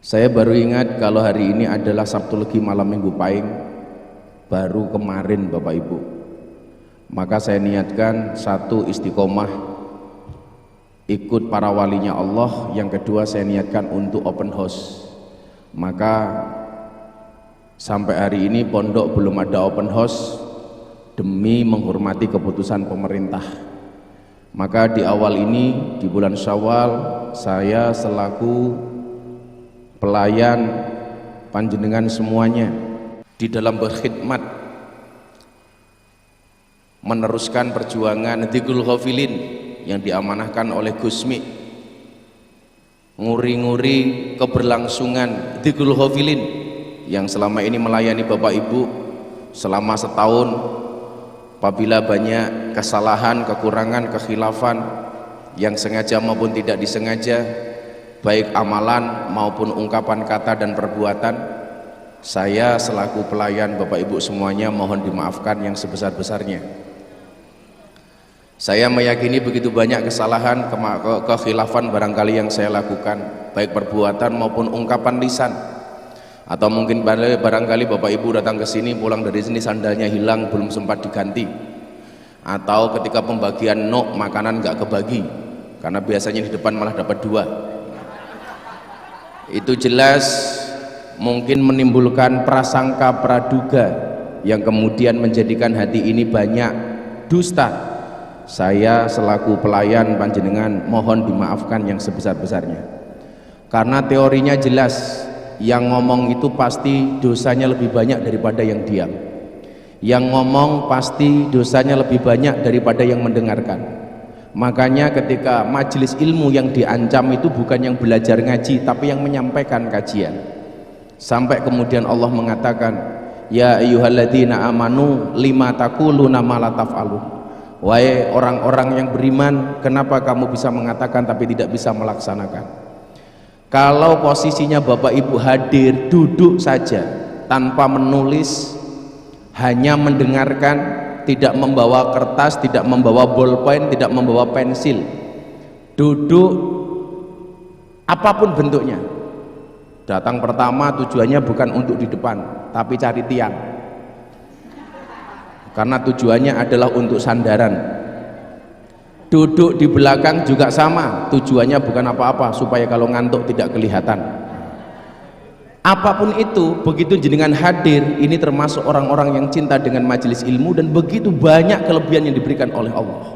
Saya baru ingat kalau hari ini adalah Sabtu Legi malam Minggu Pahing, baru kemarin Bapak Ibu. Maka saya niatkan satu istiqomah ikut para walinya Allah, yang kedua saya niatkan untuk open house. Maka sampai hari ini pondok belum ada open house demi menghormati keputusan pemerintah. Maka di awal ini, di bulan Syawal, saya selaku pelayan panjenengan semuanya di dalam berkhidmat meneruskan perjuangan Dzikrul Ghafilin yang diamanahkan oleh Gusmi, nguri-nguri keberlangsungan Dzikrul Ghafilin yang selama ini melayani Bapak Ibu selama setahun. Apabila banyak kesalahan, kekurangan, kekhilafan yang sengaja maupun tidak disengaja, baik amalan maupun ungkapan kata dan perbuatan, saya selaku pelayan Bapak Ibu semuanya mohon dimaafkan yang sebesar-besarnya. Saya meyakini begitu banyak kesalahan, kekhilafan barangkali yang saya lakukan, baik perbuatan maupun ungkapan lisan. Atau mungkin barangkali Bapak Ibu datang ke sini, pulang dari sini sandalnya hilang, belum sempat diganti. Atau ketika pembagian makanan nggak kebagi, karena biasanya di depan malah dapat dua. Itu jelas mungkin menimbulkan prasangka praduga yang kemudian menjadikan hati ini banyak dusta. Saya selaku pelayan panjenengan mohon dimaafkan yang sebesar-besarnya, karena teorinya jelas, yang ngomong itu pasti dosanya lebih banyak daripada yang diam. Yang ngomong pasti dosanya lebih banyak daripada yang mendengarkan. Makanya ketika majelis ilmu yang diancam itu bukan yang belajar ngaji, tapi yang menyampaikan kajian. Sampai kemudian Allah mengatakan, ya ayyuhalladzina amanu lima taquluna ma la taf'alun. Wahai orang-orang yang beriman, kenapa kamu bisa mengatakan tapi tidak bisa melaksanakan? Kalau posisinya Bapak Ibu hadir, duduk saja tanpa menulis, hanya mendengarkan, tidak membawa kertas, tidak membawa bolpen, tidak membawa pensil, duduk apapun bentuknya. Datang pertama tujuannya bukan untuk di depan, tapi cari tiang, karena tujuannya adalah untuk sandaran. Duduk di belakang juga sama, tujuannya bukan apa-apa, supaya kalau ngantuk tidak kelihatan. Apapun itu, begitu jenengan hadir, ini termasuk orang-orang yang cinta dengan majelis ilmu, dan begitu banyak kelebihan yang diberikan oleh Allah.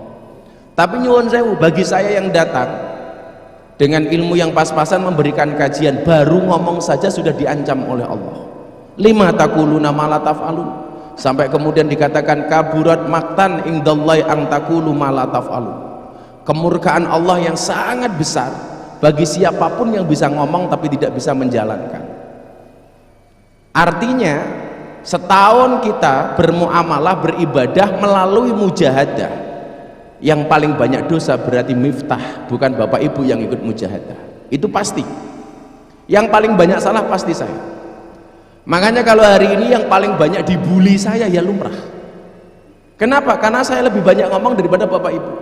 Tapi nyuwun sewu, bagi saya yang datang dengan ilmu yang pas-pasan memberikan kajian, baru ngomong saja sudah diancam oleh Allah. Lima taquluna ma la taf'alun. Sampai kemudian dikatakan kaburat maktan indallahi an taqulu ma la taf'alun. Kemurkaan Allah yang sangat besar bagi siapapun yang bisa ngomong tapi tidak bisa menjalankan. Artinya setahun kita bermuamalah, beribadah melalui mujahadah, yang paling banyak dosa berarti miftah, bukan Bapak Ibu yang ikut mujahadah, itu pasti. Yang paling banyak salah pasti saya. Makanya kalau hari ini yang paling banyak dibully saya ya lumrah. Kenapa? Karena saya lebih banyak ngomong daripada Bapak Ibu.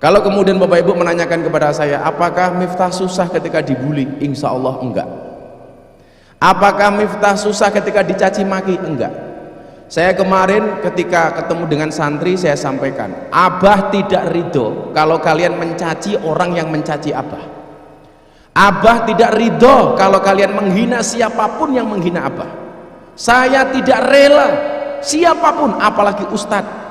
Kalau kemudian Bapak Ibu menanyakan kepada saya, apakah miftah susah ketika dibully? Insya Allah enggak. Apakah miftah susah ketika dicaci maki? Enggak. Saya kemarin ketika ketemu dengan santri, saya sampaikan, Abah tidak ridho kalau kalian mencaci orang yang mencaci Abah. Abah tidak ridho kalau kalian menghina siapapun yang menghina Abah. Saya tidak rela siapapun, apalagi ustadz,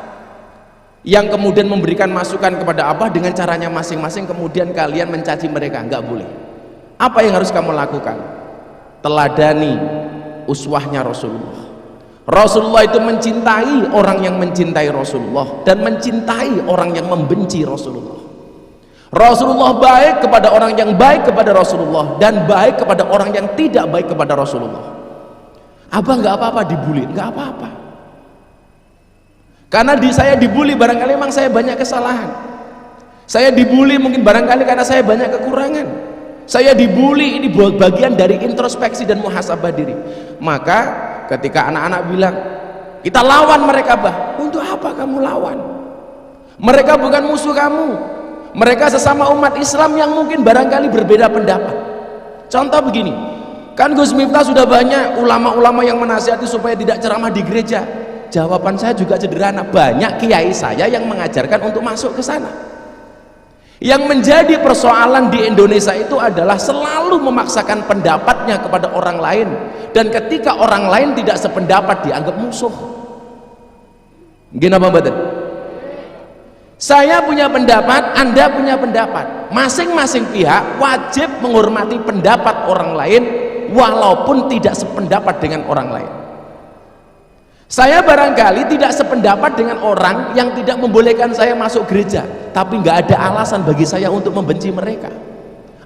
yang kemudian memberikan masukan kepada Abah dengan caranya masing-masing, kemudian kalian mencaci mereka. Enggak boleh. Apa yang harus kamu lakukan? Teladani uswahnya Rasulullah. Rasulullah itu mencintai orang yang mencintai Rasulullah, dan mencintai orang yang membenci Rasulullah. Rasulullah baik kepada orang yang baik kepada Rasulullah, dan baik kepada orang yang tidak baik kepada Rasulullah. Abah enggak apa-apa dibully, enggak apa-apa. Karena saya dibully, barangkali memang saya banyak kesalahan. Saya dibully mungkin barangkali karena saya banyak kekurangan. Saya dibully, ini bagian dari introspeksi dan muhasabah diri. Maka ketika anak-anak bilang, kita lawan mereka, Bah. Untuk apa kamu lawan? Mereka bukan musuh kamu. Mereka sesama umat Islam yang mungkin barangkali berbeda pendapat. Contoh begini, kan Gus Miftah sudah banyak ulama-ulama yang menasihati supaya tidak ceramah di gereja. Jawaban saya juga sederhana, banyak kiai saya yang mengajarkan untuk masuk ke sana. Yang menjadi persoalan di Indonesia itu adalah selalu memaksakan pendapatnya kepada orang lain, dan ketika orang lain tidak sependapat dianggap musuh. Gini apa betul? Saya punya pendapat, Anda punya pendapat, masing-masing pihak wajib menghormati pendapat orang lain walaupun tidak sependapat dengan orang lain. Saya barangkali tidak sependapat dengan orang yang tidak membolehkan saya masuk gereja, tapi nggak ada alasan bagi saya untuk membenci mereka.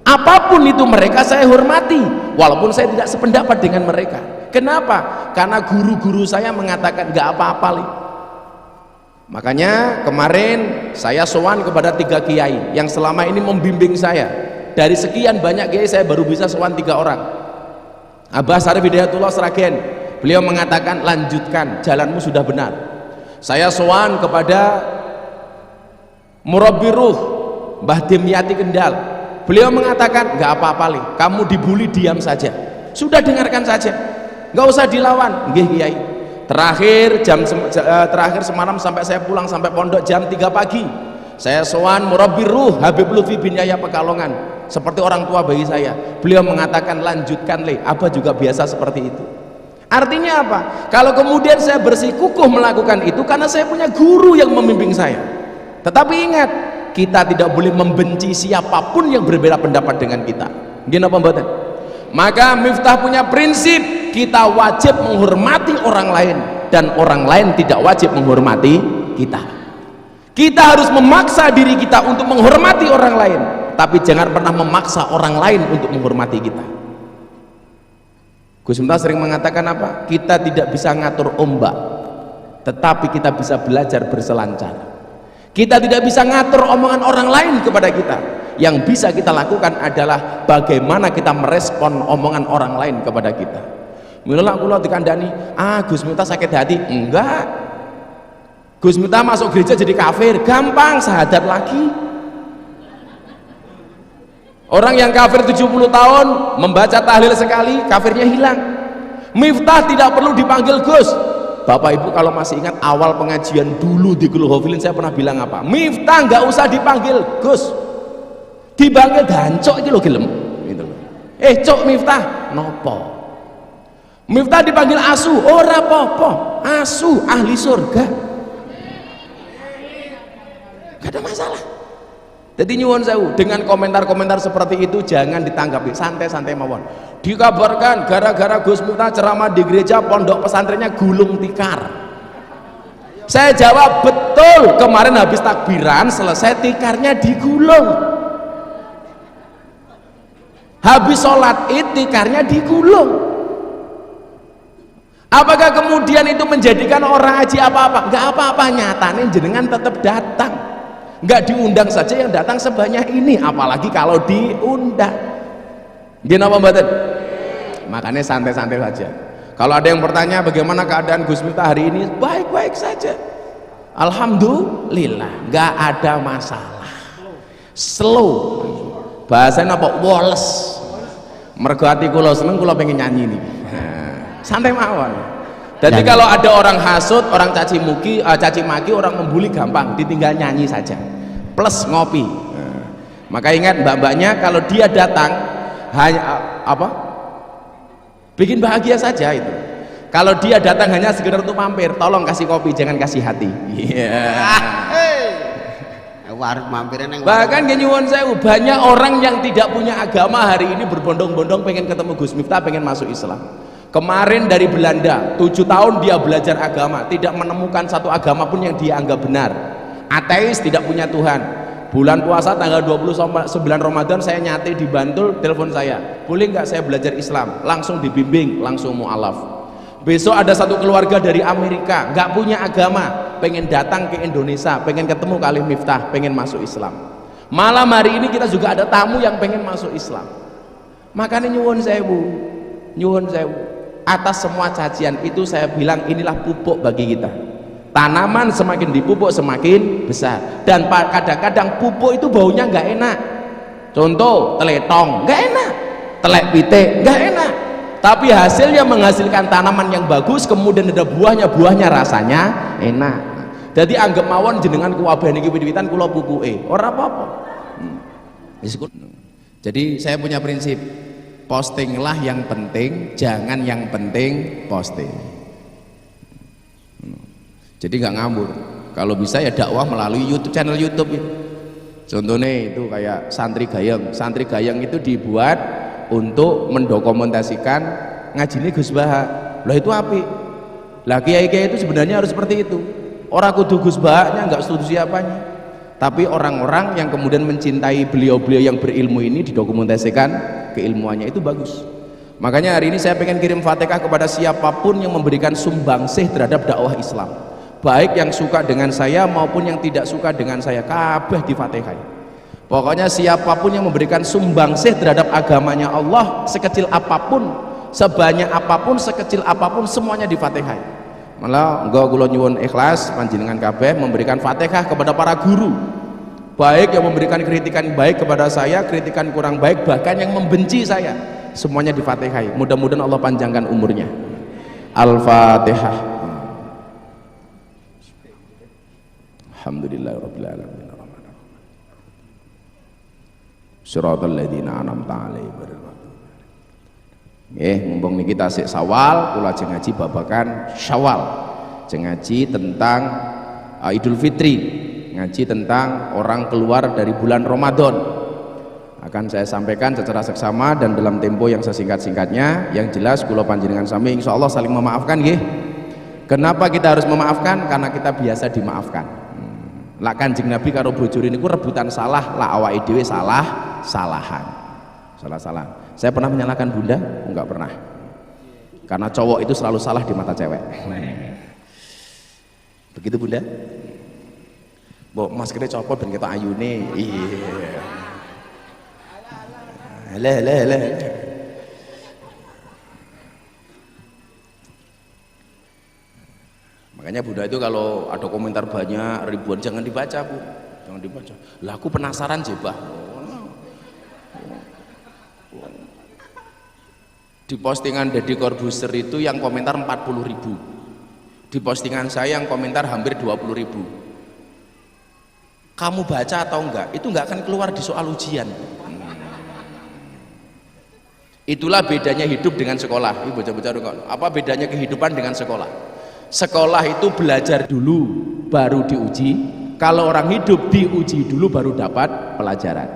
Apapun itu mereka saya hormati, walaupun saya tidak sependapat dengan mereka. Kenapa? Karena guru-guru saya mengatakan nggak apa-apa. Makanya kemarin saya sowan kepada 3 kiai yang selama ini membimbing saya. Dari sekian banyak kiai saya baru bisa sowan 3 orang. Abah Syarif Hidayatullah Sragen, beliau mengatakan lanjutkan, jalanmu sudah benar. Saya sowan kepada Murabbi Ruh Mbah Dimyati Kendal, beliau mengatakan nggak apa-apa li, kamu dibully diam saja, sudah dengarkan saja, nggak usah dilawan. Nggih kiai. Terakhir semalam sampai saya pulang sampai pondok jam 3 pagi saya sowan Murabbi Ruh Habib Lutfi bin Yahya Pekalongan, seperti orang tua bagi saya. Beliau mengatakan lanjutkan le, Abah juga biasa seperti itu. Artinya apa? Kalau kemudian saya bersikukuh melakukan itu karena saya punya guru yang membimbing saya. Tetapi ingat, kita tidak boleh membenci siapapun yang berbeda pendapat dengan kita. Gini apa mboten? Maka Miftah punya prinsip, kita wajib menghormati orang lain dan orang lain tidak wajib menghormati kita. Kita harus memaksa diri kita untuk menghormati orang lain, tapi jangan pernah memaksa orang lain untuk menghormati kita. Gus Miftah sering mengatakan apa? Kita tidak bisa ngatur ombak, tetapi kita bisa belajar berselancar. Kita tidak bisa ngatur omongan orang lain kepada kita. Yang bisa kita lakukan adalah bagaimana kita merespon omongan orang lain kepada kita. Mula kula dikandani, Gus Miftah sakit hati. Enggak. Gus Miftah masuk gereja jadi kafir, gampang, syahadat lagi. Orang yang kafir 70 tahun membaca tahlil sekali, kafirnya hilang. Miftah tidak perlu dipanggil Gus. Bapak Ibu kalau masih ingat awal pengajian dulu di Gulu Hofilin saya pernah bilang apa? Miftah nggak usah dipanggil Gus, dipanggil dancok iki lho gelem gitu loh. Cok Miftah nopo? Miftah dipanggil asu, ora apa-apa, asu ahli surga, gak ada masalah. Jadi nyuwun sewu, dengan komentar-komentar seperti itu jangan ditanggapi, santai-santai mawon. Dikabarkan gara-gara Gus Miftah ceramah di gereja pondok pesantrennya gulung tikar. Saya jawab betul, kemarin habis takbiran selesai tikarnya digulung. Habis sholat id tikarnya digulung. Apakah kemudian itu menjadikan orang haji apa-apa? Enggak apa-apa, nyatanya jenengan tetap datang. Enggak diundang saja yang datang sebanyak ini, apalagi kalau diundang. Gini apa mboten? Makanya santai-santai saja. Kalau ada yang bertanya bagaimana keadaan Gus Miftah hari ini, baik-baik saja, alhamdulillah, nggak ada masalah. Slow, bahasanya apa? Woles. Mergo ati kula seneng, kula pengen nyanyi nih. Santai mawon. Jadi kalau ada orang hasut, orang caci maki, orang membuli gampang, ditinggal nyanyi saja. Plus ngopi. Maka ingat mbak-mbaknya kalau dia datang hanya bikin bahagia saja itu. Kalau dia datang hanya sekedar untuk mampir, tolong kasih kopi, jangan kasih hati. Bahkan nyuwun sewu, banyak orang yang tidak punya agama hari ini berbondong-bondong pengen ketemu Gus Miftah, pengen masuk Islam. Kemarin dari Belanda 7 tahun dia belajar agama, tidak menemukan satu agama pun yang dia anggap benar. Ateis, tidak punya Tuhan. Bulan puasa tanggal 29 Ramadan saya nyate di Bantul, telepon saya, boleh nggak saya belajar Islam? Langsung dibimbing, langsung mu'alaf. Besok ada satu keluarga dari Amerika, nggak punya agama, pengen datang ke Indonesia, pengen ketemu kali Miftah, pengen masuk Islam. Malam hari ini kita juga ada tamu yang pengen masuk Islam. Makanya nyuwun sewu, atas semua cacian itu saya bilang inilah pupuk bagi kita. Tanaman semakin dipupuk semakin besar, dan kadang-kadang pupuk itu baunya nggak enak. Contoh teletong nggak enak, telek pitik, nggak enak. Tapi hasilnya menghasilkan tanaman yang bagus, kemudian ada buahnya rasanya enak. Jadi anggap mawon jenengan kuwabeh niki wit-witan kula pupuke, ora apa-apa. Jadi saya punya prinsip, postinglah yang penting, jangan yang penting posting. Jadi nggak ngambur. Kalau bisa ya dakwah melalui YouTube, channel YouTube itu. Contohnya itu kayak Santri Gayeng. Santri Gayeng itu dibuat untuk mendokumentasikan ngajine Gus Baha. Lah itu api. Lah kiai-kiai itu sebenarnya harus seperti itu. Orang kudu Gus Bahanya, nggak setuju siapanya. Tapi orang-orang yang kemudian mencintai beliau-beliau yang berilmu ini didokumentasikan keilmuannya itu bagus. Makanya hari ini saya pengen kirim Fatihah kepada siapapun yang memberikan sumbangsih terhadap dakwah Islam. Baik yang suka dengan saya maupun yang tidak suka dengan saya, kabeh di Fatihah. Pokoknya siapapun yang memberikan sumbangsih terhadap agamanya Allah, sekecil apapun, sebanyak apapun, sekecil apapun, semuanya di Fatihah. Malah enggak kula nyuwun ikhlas panjenengan kabeh memberikan Fatihah kepada para guru. Baik yang memberikan kritikan baik kepada saya, kritikan kurang baik, bahkan yang membenci saya, semuanya di Fatihah. Mudah-mudahan Allah panjangkan umurnya. Al-Fatihah. Alhamdulillahirabbil alamin. Shiratal ladzina an'amta 'alaihim. Nggih, mumpung niki tasik Syawal, kula ajeng ngaji babakan Syawal. Ajeng ngaji tentang Idul Fitri, ngaji tentang orang keluar dari bulan Ramadan. Akan saya sampaikan secara seksama dan dalam tempo yang sesingkat-singkatnya. Yang jelas kula panjenengan sami insyaallah saling memaafkan nggih. Kenapa kita harus memaafkan? Karena kita biasa dimaafkan. Lah Kanjeng Nabi karo bojone niku rebutan salah, lah awake dhewe salah-salahan. Salah-salah. Saya pernah menyalahkan Bunda? Enggak pernah. Karena cowok itu selalu salah di mata cewek. Begitu Bunda? Mbok maskernya copot ben ketok ayune. Iya. Lah. Makanya Bunda itu kalau ada komentar banyak ribuan jangan dibaca Bu, jangan dibaca. Lah aku penasaran jebah. Di postingan Deddy Corbuzier itu yang komentar 40.000, di postingan saya yang komentar hampir 20.000. Kamu baca atau enggak? Itu enggak akan keluar di soal ujian. Itulah bedanya hidup dengan sekolah. Ibu bocah-bocah, apa bedanya kehidupan dengan sekolah? Sekolah itu belajar dulu baru diuji. Kalau orang hidup diuji dulu baru dapat pelajaran.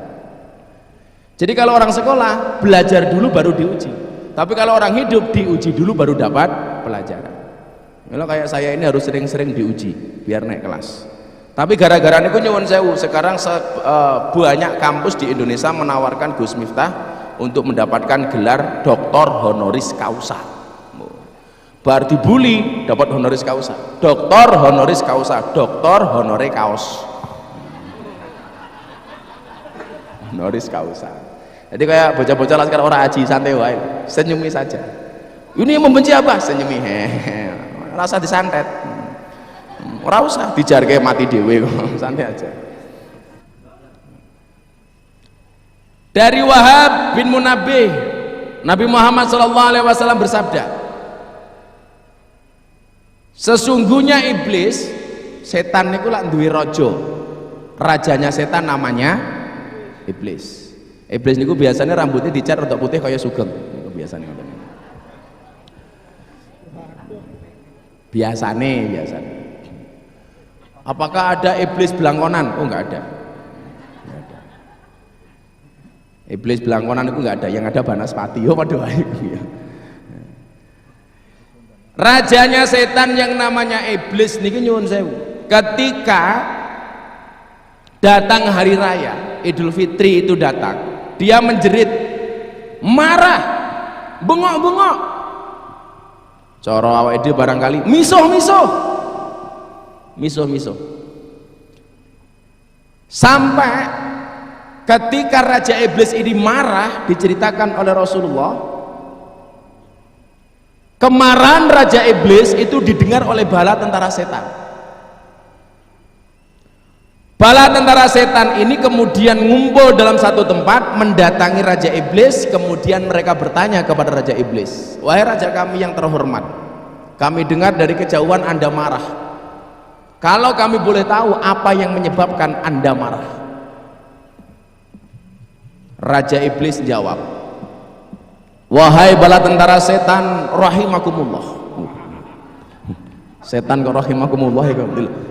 Jadi kalau orang sekolah belajar dulu baru diuji. Tapi kalau orang hidup diuji dulu baru dapat pelajaran. Kalau kayak saya ini harus sering-sering diuji biar naik kelas. Tapi gara-gara niku nyuwun sewu, sekarang banyak kampus di Indonesia menawarkan Gus Miftah untuk mendapatkan gelar doktor honoris causa. Bar dibully dapat honoris causa, doktor honoris causa, doktor honore kaos, honoris causa. Jadi kayak bocah-bocah lah sekarang orang aji santai wae, senyumi saja. Ini yang membenci apa? Senyumi, rasa disantet, ora usah dijarke mati dhewe kok, santai aja. Dari Wahab bin Munabbih, Nabi Muhammad SAW bersabda, sesungguhnya iblis, setan niku lak duwe raja. Rajanya setan namanya iblis. Iblis niku biasanya rambutnya dicat rada putih kaya sugeng. Niku biasane ngoten. Biasane. Apakah ada iblis belangkonan? Oh, enggak ada. Iblis belangkonan itu enggak ada, yang ada Banaspati. Oh, padha wae ya. Rajanya setan yang namanya iblis niki nyuwun sewu. Ketika datang hari raya Idul Fitri itu datang, dia menjerit, marah, bengok-bengok. Cara awake dhewe barangkali misuh-misuh. Sampai ketika Raja Iblis ini marah, diceritakan oleh Rasulullah, kemarahan Raja Iblis itu didengar oleh bala tentara setan. Bala tentara setan ini kemudian ngumpul dalam satu tempat mendatangi Raja Iblis. Kemudian mereka bertanya kepada Raja Iblis, wahai Raja kami yang terhormat, kami dengar dari kejauhan Anda marah. Kalau kami boleh tahu apa yang menyebabkan Anda marah? Raja Iblis jawab, wahai bala tentara setan rahimakumullah. Setan kok rahimakumullah ya.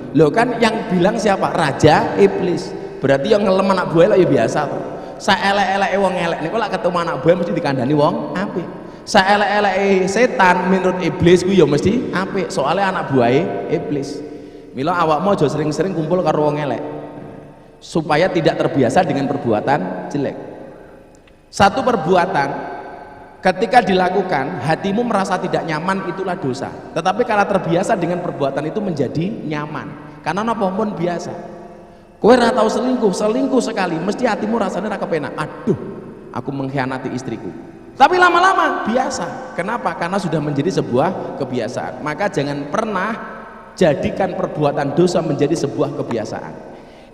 Loh kan yang bilang siapa? Raja Iblis. Berarti yang ngelem anak buah lah ya biasa tuh. Saelek-eleke wong elek niku lak ketemu anak buah mesti dikandani wong apik. Saelek-eleke setan menurut iblis ku ya mesti apik. Soalnya anak buahe iblis. Mila awakmu aja sering-sering kumpul karo wong elek. Supaya tidak terbiasa dengan perbuatan jelek. Satu perbuatan ketika dilakukan hatimu merasa tidak nyaman, itulah dosa. Tetapi karena terbiasa dengan perbuatan itu menjadi nyaman. Karena napa pun biasa. Kowe ora tau selingkuh sekali mesti hatimu rasanya ra kepenak. Aduh, aku mengkhianati istriku. Tapi lama-lama biasa. Kenapa? Karena sudah menjadi sebuah kebiasaan. Maka jangan pernah jadikan perbuatan dosa menjadi sebuah kebiasaan.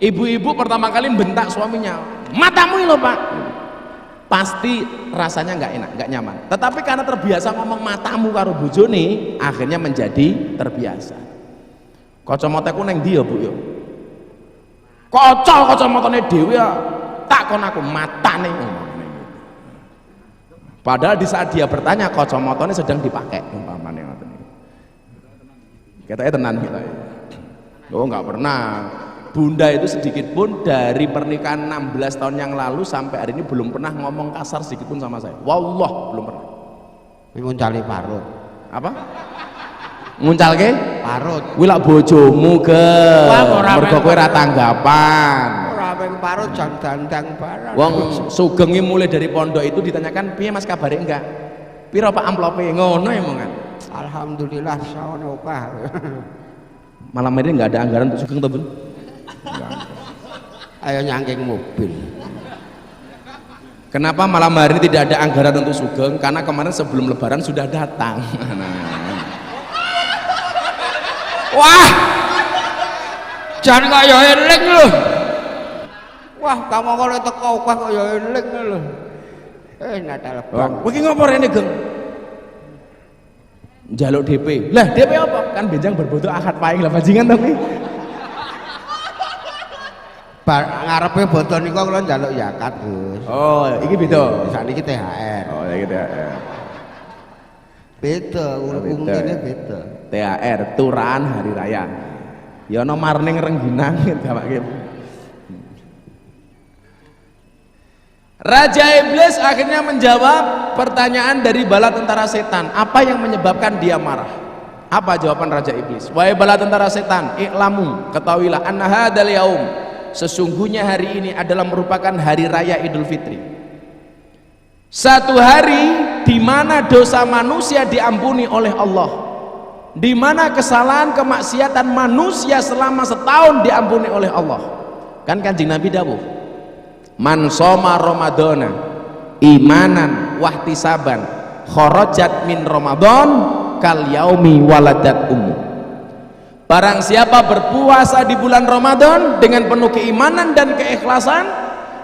Ibu-ibu pertama kali bentak suaminya, matamu ini loh Pak. Pasti rasanya nggak enak, nggak nyaman. Tetapi karena terbiasa ngomong matamu karo bojone, akhirnya menjadi terbiasa. Kacamataku neng dia Bu yo. Kacamatane dhewe ya. Takon aku matane. Padahal di saat dia bertanya kacamatane sedang dipakai umpamane ngoten niku. Ketoke tenan kita. Oh nggak pernah. Bunda itu sedikit pun dari pernikahan 16 tahun yang lalu sampai hari ini belum pernah ngomong kasar sedikit pun sama saya. Wallah belum pernah. Nguncali parut. Apa? Nguncalke? Parut. Kuwi lak bojomu ke. Mergo kowe ora tanggapan. Ora ping parut jan dandang barang. Wong sugeng mulai dari pondok itu ditanyakan, "Piye Mas kabare enggak?" Piro Pak amplope? Ngono emongan. Alhamdulillah sawono opah. Malam ini enggak ada anggaran untuk sugeng to, Bun? Ayo nyangking mobil. Kenapa malam hari ini tidak ada anggaran untuk sugeng? Karena kemarin sebelum lebaran sudah datang. Wah, jangan kaya eling loh. Wah, kamu kalau teko kaya eling loh. Natal bang. Wih ngopo rene Geng? Njaluk DP. Lah DP apa? Kan benjang berbutuh akad paing lah bajingan tapi. Ngarepe boten niku kula njaluk zakat, Gus. Oh, iki beda. Sakniki THR. Oh, iki THR. Beda, umumnya beda. THR turahan hari raya. Ya ana marning rengginang gawake. Raja Iblis akhirnya menjawab pertanyaan dari bala tentara setan. Apa yang menyebabkan dia marah? Apa jawaban Raja Iblis? Wahai bala tentara setan, i'lamu, ketahuilah anna hadzal yaum, sesungguhnya hari ini adalah merupakan hari raya Idul Fitri. Satu hari di mana dosa manusia diampuni oleh Allah, di mana kesalahan kemaksiatan manusia selama setahun diampuni oleh Allah. Kan Kanjeng Nabi dawuh, man soma Ramadana imanan wahtisaban kharajat min Ramadan kal yaumi waladat ummu. Barang siapa berpuasa di bulan Ramadan dengan penuh keimanan dan keikhlasan,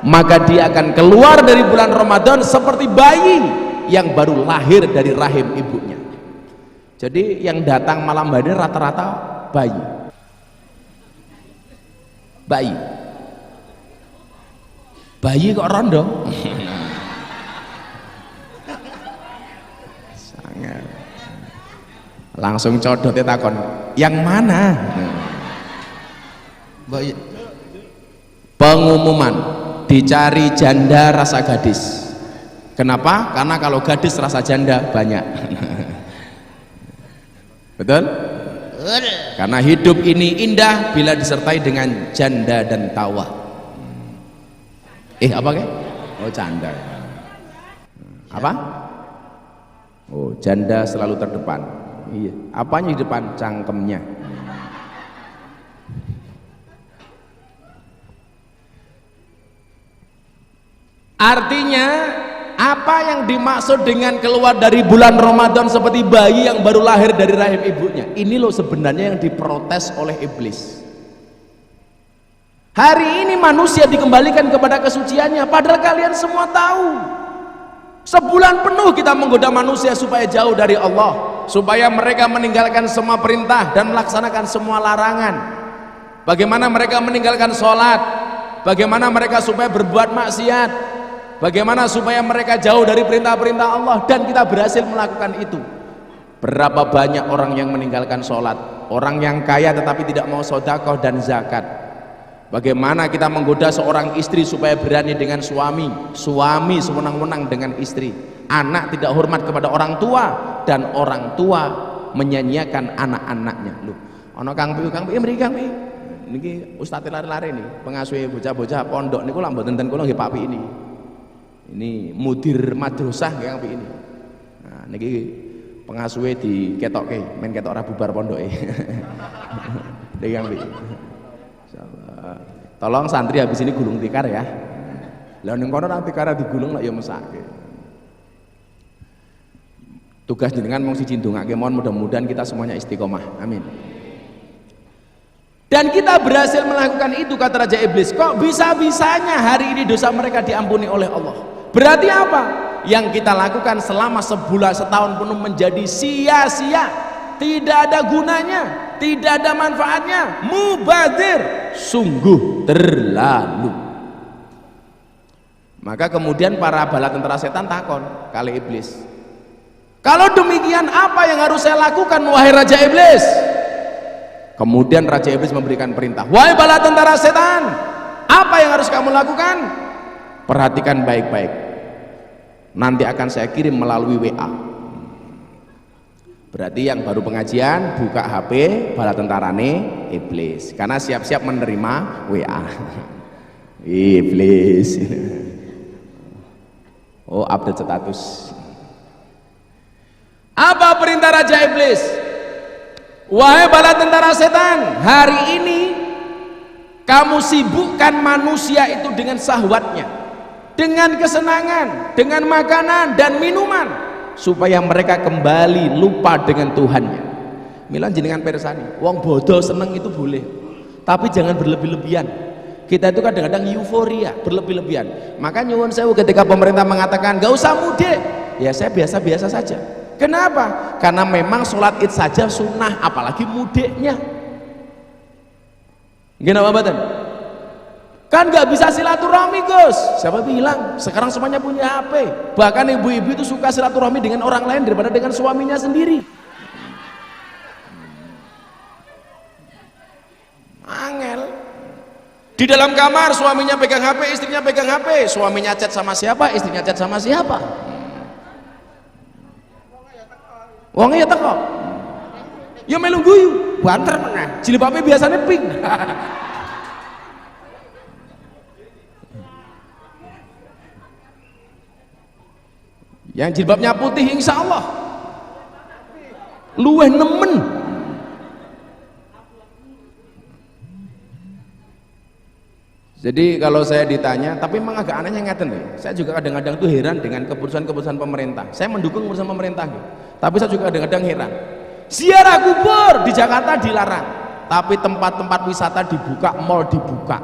maka dia akan keluar dari bulan Ramadan seperti bayi yang baru lahir dari rahim ibunya. Jadi yang datang malam hari rata-rata bayi. Bayi kok rondo? Sangat. Langsung codotnya takon, yang mana? Bayi. Pengumuman, dicari janda rasa gadis. Kenapa? Karena kalau gadis rasa janda banyak. Betul? Karena hidup ini indah bila disertai dengan janda dan tawa. Apa ke? Oh janda. Apa? Oh janda selalu terdepan. Iya. Apanya di depan? Cangkemnya. Artinya apa yang dimaksud dengan keluar dari bulan Ramadan seperti bayi yang baru lahir dari rahim ibunya? Ini loh sebenarnya yang diprotes oleh iblis. Hari ini manusia dikembalikan kepada kesuciannya, padahal kalian semua tahu. Sebulan penuh kita menggoda manusia supaya jauh dari Allah, supaya mereka meninggalkan semua perintah dan melaksanakan semua larangan. Bagaimana mereka meninggalkan sholat, bagaimana mereka supaya berbuat maksiat, bagaimana supaya mereka jauh dari perintah-perintah Allah, dan kita berhasil melakukan itu. Berapa banyak orang yang meninggalkan sholat, orang yang kaya tetapi tidak mau sedekah dan zakat. Bagaimana kita menggoda seorang istri supaya berani dengan suami, suami sewenang-wenang dengan istri, anak tidak hormat kepada orang tua, dan orang tua menyanyiakan anak-anaknya. Loh, ana Kang Pi mriki Kang Pi. Niki ustaz lari-lari nih, pengasuh bocah-bocah pondok niku lak mboten ten kula nggih Pak Pi ini. Ini mudir madrasah nggih Kang Pi ini. Nah, niki pengasuhe diketokke, men ketok ora bubar pondoke. Niki Kang Pi. Tolong santri habis ini gulung tikar ya. Lah ning kono nang tikar digulung lak ya mesake. Tugas jenengan mung siji ndongake mohon mudah-mudahan kita semuanya istiqomah. Amin. Dan kita berhasil melakukan itu, kata Raja Iblis. Kok bisa-bisanya hari ini dosa mereka diampuni oleh Allah? Berarti apa? Yang kita lakukan selama sebulan setahun penuh menjadi sia-sia, tidak ada gunanya, tidak ada manfaatnya, mubadir, sungguh terlalu. Maka kemudian para bala tentara setan takon kali Iblis, kalau demikian apa yang harus saya lakukan wahai Raja Iblis? Kemudian Raja Iblis memberikan perintah, wahai bala tentara setan, apa yang harus kamu lakukan? Perhatikan baik-baik, nanti akan saya kirim melalui WA. Berarti yang baru pengajian buka HP bala tentarane Iblis, karena siap-siap menerima WA. Iblis. Oh, update status. Apa perintah Raja Iblis? Wahai bala tentara setan, hari ini kamu sibukkan manusia itu dengan syahwatnya, dengan kesenangan, dengan makanan dan minuman, supaya mereka kembali lupa dengan Tuhannya. Milan jenengan persani, wong bodoh seneng itu boleh, tapi jangan berlebih-lebihan. Kita itu kadang-kadang euforia, berlebih-lebihan. Maka nyuwun sewu ketika pemerintah mengatakan gak usah mudik, ya saya biasa-biasa saja. Kenapa? Karena memang sholat id saja sunnah, apalagi mudiknya. Gimana Bapak? Kan nggak bisa silaturahmi Gus. Siapa bilang? Sekarang semuanya punya HP. Bahkan ibu-ibu itu suka silaturahmi dengan orang lain daripada dengan suaminya sendiri. Angel. Di dalam kamar suaminya pegang HP, istrinya pegang HP. Suaminya chat sama siapa, istrinya chat sama siapa. Wongnya ya teko. Ya melu guyu, banter meneh. Jilbabe biasanya pink. Yang jilbabnya putih insya Allah luweh nemen. Jadi kalau saya ditanya, tapi memang agak anehnya ngeten deh. Saya juga kadang-kadang tuh heran dengan keputusan-keputusan pemerintah. Saya mendukung keputusan pemerintah, tapi saya juga kadang-kadang heran. Ziarah kubur di Jakarta dilarang, tapi tempat-tempat wisata dibuka, mal dibuka.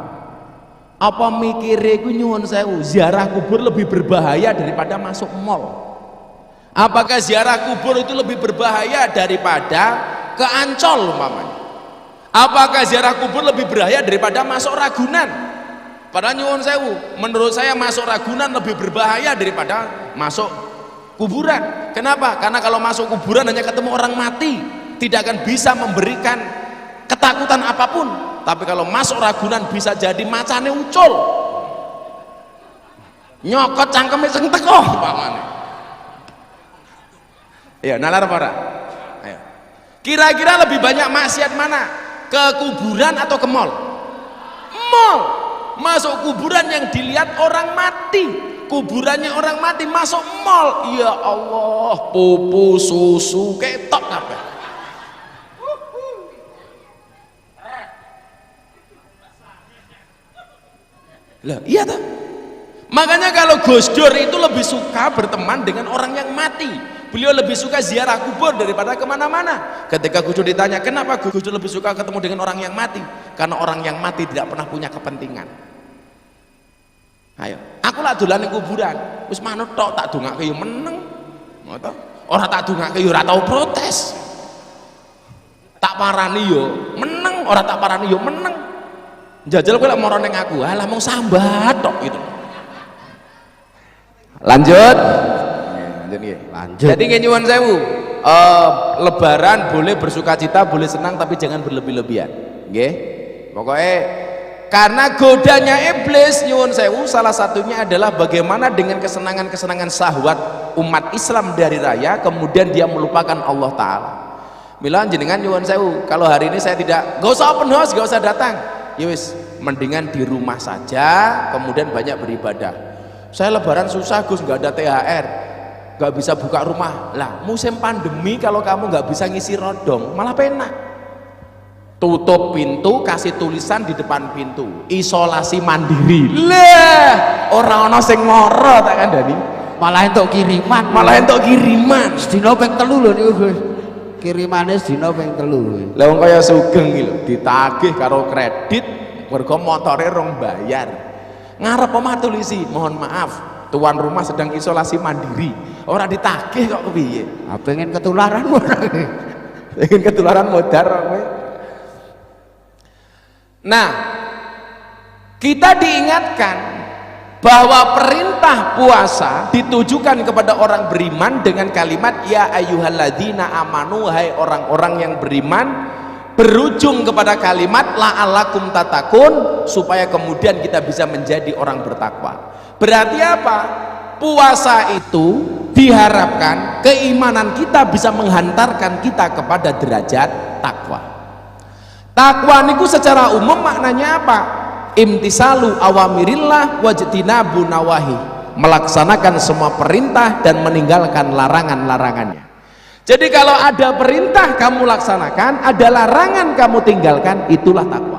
Apa mikire ku nyuwun sewu, ziarah kubur lebih berbahaya daripada masuk mal? Apakah ziarah kubur itu lebih berbahaya daripada ke Ancol umpamanya? Apakah ziarah kubur lebih berbahaya daripada masuk Ragunan? Padahal nyuwun sewu, menurut saya masuk Ragunan lebih berbahaya daripada masuk kuburan. Kenapa? Karena kalau masuk kuburan hanya ketemu orang mati, tidak akan bisa memberikan ketakutan apapun. Tapi kalau masuk Ragunan bisa jadi macane ucul, nyokot cangkeme sing teko umpamane. Ya nalar para. Ayo. Kira-kira lebih banyak maksiat mana? Ke kuburan atau ke mall? Mall. Masuk kuburan yang dilihat orang mati, kuburannya orang mati, masuk mall. Ya Allah, pupu susu ketok kabeh. Lah iya toh? Makanya kalau Gus Dur itu lebih suka berteman dengan orang yang mati. Beliau lebih suka ziarah kubur daripada kemana-mana. Ketika Gus Dur ditanya, kenapa Gus Dur lebih suka ketemu dengan orang yang mati? Karena orang yang mati tidak pernah punya kepentingan. Ayo, aku lah dolan ning kuburan, wis manut tok, tak dongake yo meneng. Ngono. Ora tak dongake yo ora tau protes. Tak parani yo meneng, ora tak parani yo meneng. Jajal kowe lek mara ning aku, alah mung sambat tok gitu. Lanjut. Lanjut. Jadi nggih nyuwun sewu. Lebaran boleh bersukacita, boleh senang, tapi jangan berlebih-lebihan. Nggih. Pokoknya karena godanya iblis nyuwun sewu, salah satunya adalah bagaimana dengan kesenangan-kesenangan syahwat umat Islam dari raya, kemudian dia melupakan Allah Ta'ala. Mila jenengan nyuwun sewu, kalau hari ini saya tidak, gak usah open house, gak usah datang, ya wis, mendingan di rumah saja, kemudian banyak beribadah. Saya lebaran susah Gus, gak ada THR, gak bisa buka rumah. Lah musim pandemi kalau kamu gak bisa ngisi rodong malah penak. Tutup pintu, kasih tulisan di depan pintu, isolasi mandiri. Lah orang-orang sing moro tak kandhani, Malah entuk kiriman. Sedina ping 3 lho niku Gus. Kirimane sedina ping 3. Lah wong kaya sugeng iki lho, ditagih karo kredit mergo motore rong bayar. Ngarep omah tulisi, mohon maaf, tuan rumah sedang isolasi mandiri. Ora ditagih kok kepiye? Ah pengen ketularan ora. Pengen ketularan modar kowe. Nah, kita diingatkan bahwa perintah puasa ditujukan kepada orang beriman dengan kalimat ya ayyuhalladzina amanu, hai orang-orang yang beriman, berujung kepada kalimat la'allakum tatakun, supaya kemudian kita bisa menjadi orang bertakwa. Berarti apa? Puasa itu diharapkan keimanan kita bisa menghantarkan kita kepada derajat takwa. Takwa niku secara umum maknanya apa? Imtisalu awamirillah wajtinabu nawahi, melaksanakan semua perintah dan meninggalkan larangan-larangannya. Jadi kalau ada perintah kamu laksanakan, ada larangan kamu tinggalkan, itulah takwa.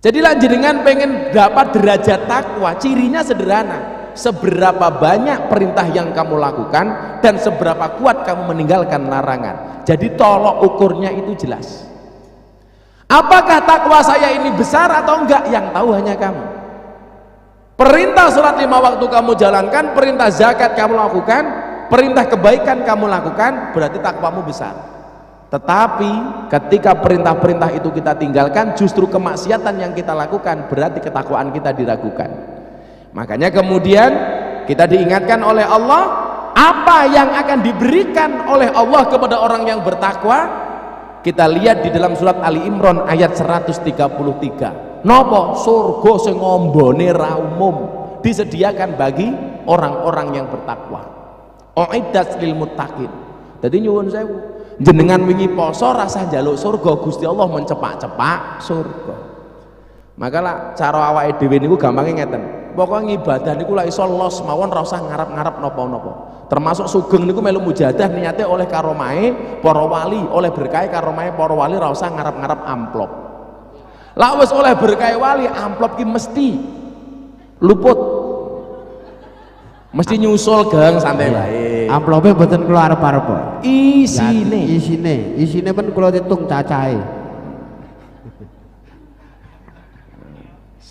Jadi jenengan pengen dapat derajat takwa, cirinya sederhana. Seberapa banyak perintah yang kamu lakukan dan seberapa kuat kamu meninggalkan larangan. Jadi tolok ukurnya itu jelas. Apakah takwa saya ini besar atau enggak, yang tahu hanya kamu. Perintah sholat 5 waktu kamu jalankan, perintah zakat kamu lakukan, perintah kebaikan kamu lakukan, berarti takwamu besar. Tetapi ketika perintah-perintah itu kita tinggalkan, justru kemaksiatan yang kita lakukan, berarti ketakwaan kita diragukan. Makanya kemudian kita diingatkan oleh Allah, apa yang akan diberikan oleh Allah kepada orang yang bertakwa. Kita lihat di dalam surat Ali Imran ayat 133. Nopo? Surga sing ngombone ra umum, disediakan bagi orang-orang yang bertakwa. Uiddat lil muttaqin. Dadi nyuwun sewu, jenengan wingi poso rasa njaluk surga, Gusti Allah mencepak-cepak surga. Makalah cara awake dhewe niku gampange ngeten. Pokoknya ibadah niku lak iso los mawon, ra usah ngarep-ngarep napa-napa. Termasuk sugeng niku melu mujadah niate oleh karomahe para wali, oleh berkah karomahe para wali, ra usah ngarep-ngarep amplop. Lah wis oleh berkah wali, amplop ki mesti luput. Mesti nyusul gang santai wae. Amplope mboten kula arep-arep kok. Isine pun kula hitung cacahe.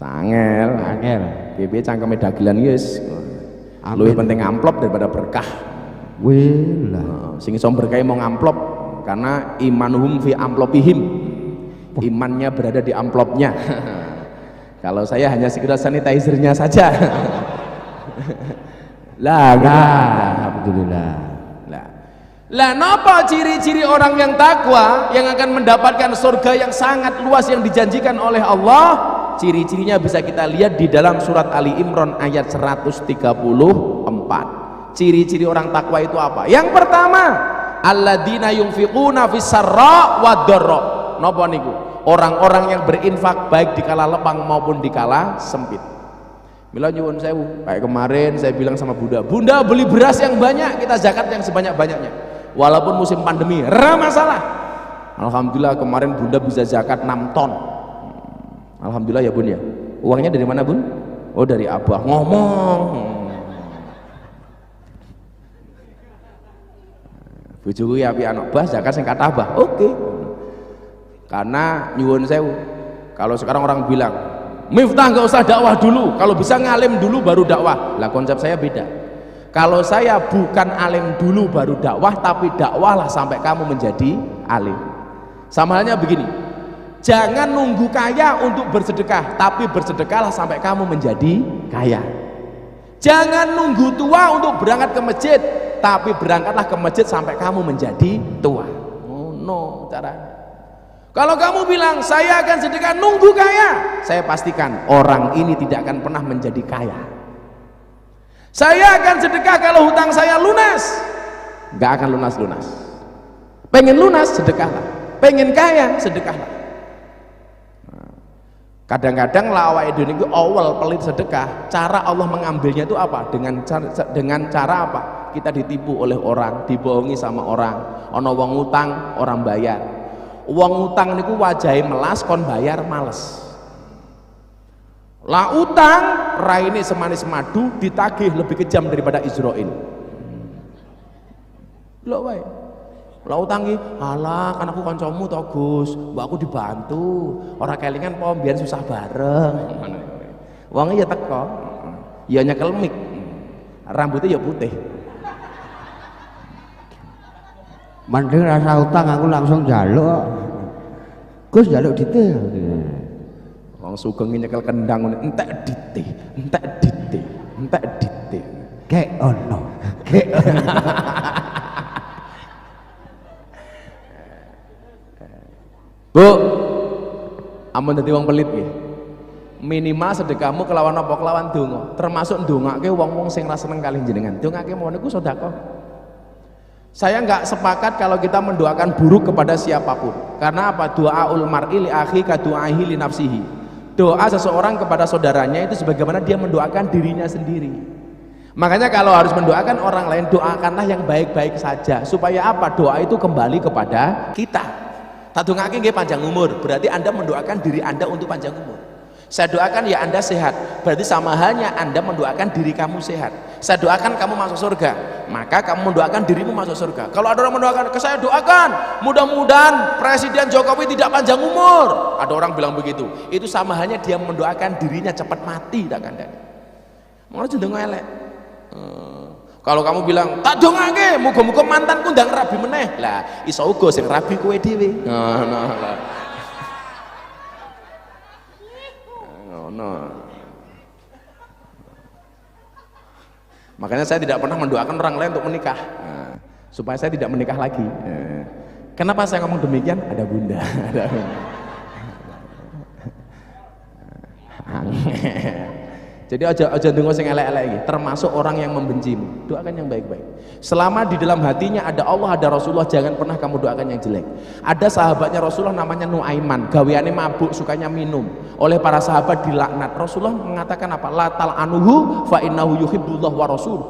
Angel. Piye cangkeme dagelan wis. Luwih penting amplop daripada berkah. Wih lah. Sing iso berkah mau ngamplop karena imanuhum fi amplopihim. Imannya berada di amplopnya. Kalau saya hanya sekedar sanitizernya saja. Alhamdulillah. Lah napa ciri-ciri orang yang takwa yang akan mendapatkan surga yang sangat luas yang dijanjikan oleh Allah? Ciri-cirinya bisa kita lihat di dalam surat Ali Imran ayat 134. Ciri-ciri orang takwa itu apa? Yang pertama, alladzina yunfiquna fis sarra wad dharra. Napa niku? Orang-orang yang berinfak baik di kala lapang maupun di kala sempit. Mila nyuwun sewu, kayak kemarin saya bilang sama Bunda, Bunda beli beras yang banyak, kita zakat yang sebanyak-banyaknya. Walaupun musim pandemi, ra masalah. Alhamdulillah kemarin Bunda bisa zakat 6 ton. Alhamdulillah ya Bun ya. Uangnya dari mana Bun? Oh dari abah ngomong. Bojoku ya api anak bah zakat sing kata abah. Oke. Karena nyuwun sewu. Kalau sekarang orang bilang, Miftah nggak usah dakwah dulu, kalau bisa ngalim dulu baru dakwah. Lah konsep saya beda. Kalau saya bukan alim dulu baru dakwah, tapi dakwahlah sampai kamu menjadi alim. Sama halnya begini, jangan nunggu kaya untuk bersedekah, tapi bersedekahlah sampai kamu menjadi kaya. Jangan nunggu tua untuk berangkat ke masjid, tapi berangkatlah ke masjid sampai kamu menjadi tua. Oh no caranya. Kalau kamu bilang saya akan sedekah nunggu kaya, saya pastikan orang ini tidak akan pernah menjadi kaya. Saya akan sedekah kalau hutang saya lunas, nggak akan lunas-lunas. Pengen lunas sedekahlah, pengen kaya sedekahlah. Kadang-kadang lawak Indonesia awal pelit sedekah, cara Allah mengambilnya itu apa? Dengan cara apa? Kita ditipu oleh orang, dibohongi sama orang, ono wong utang orang bayar. Uang utang niku wajahe melas kon bayar males. Lah utang raine semanis madu ditagih lebih kejam daripada Israel. Lho wae. Lah utang iki, alah kan aku kancamu to Gus, mbak aku dibantu. Ora kelingan po biyen susah bareng. Wonge ya teko. Ya nyekel mik. Rambutnya ya putih. Mending rasa utang aku langsung njaluk. Gus njaluk dite. Wong sugeng nyekel kendang entek dite, entek dite, entek dite. Kek ono. Kek ono. Bu, amun dadi wong pelit nggih. Minimal sedekahmu kelawan apa kelawan donga, termasuk ndongake wong-wong sing ra seneng kalih jenengan. Dongake mawon niku sedekah. Saya nggak sepakat kalau kita mendoakan buruk kepada siapapun. Karena apa? Doaul mar'i li akhi ka du'aihi li nafsihi. Doa seseorang kepada saudaranya itu sebagaimana dia mendoakan dirinya sendiri. Makanya kalau harus mendoakan orang lain, doakanlah yang baik-baik saja. Supaya apa? Doa itu kembali kepada kita. Tak dongake nggih panjang umur, berarti Anda mendoakan diri Anda untuk panjang umur. Saya doakan ya Anda sehat, berarti sama halnya Anda mendoakan diri kamu sehat. Saya doakan kamu masuk surga, maka kamu mendoakan dirimu masuk surga. Kalau ada orang mendoakan, saya doakan mudah-mudahan Presiden Jokowi tidak panjang umur. Ada orang bilang begitu, itu sama halnya dia mendoakan dirinya cepat mati. Tak kandani mau jeneng elek. Kalau kamu bilang tak dongake muga-muga mantanku ndang rabi meneh, lah iso uga sing rabi kowe dhewe. Makanya saya tidak pernah mendoakan orang lain untuk menikah, supaya saya tidak menikah lagi. Kenapa saya ngomong demikian? Ada bunda. Jadi aja ndonga sing elek-elek iki, termasuk orang yang membencimu. Doakan yang baik-baik. Selama di dalam hatinya ada Allah, ada Rasulullah, jangan pernah kamu doakan yang jelek. Ada sahabatnya Rasulullah namanya Nuaiman, gaweane mabuk, sukanya minum. Oleh para sahabat dilaknat. Rasulullah mengatakan apa? La tal'anuhu fa innahu yuhibbullah wa rasul.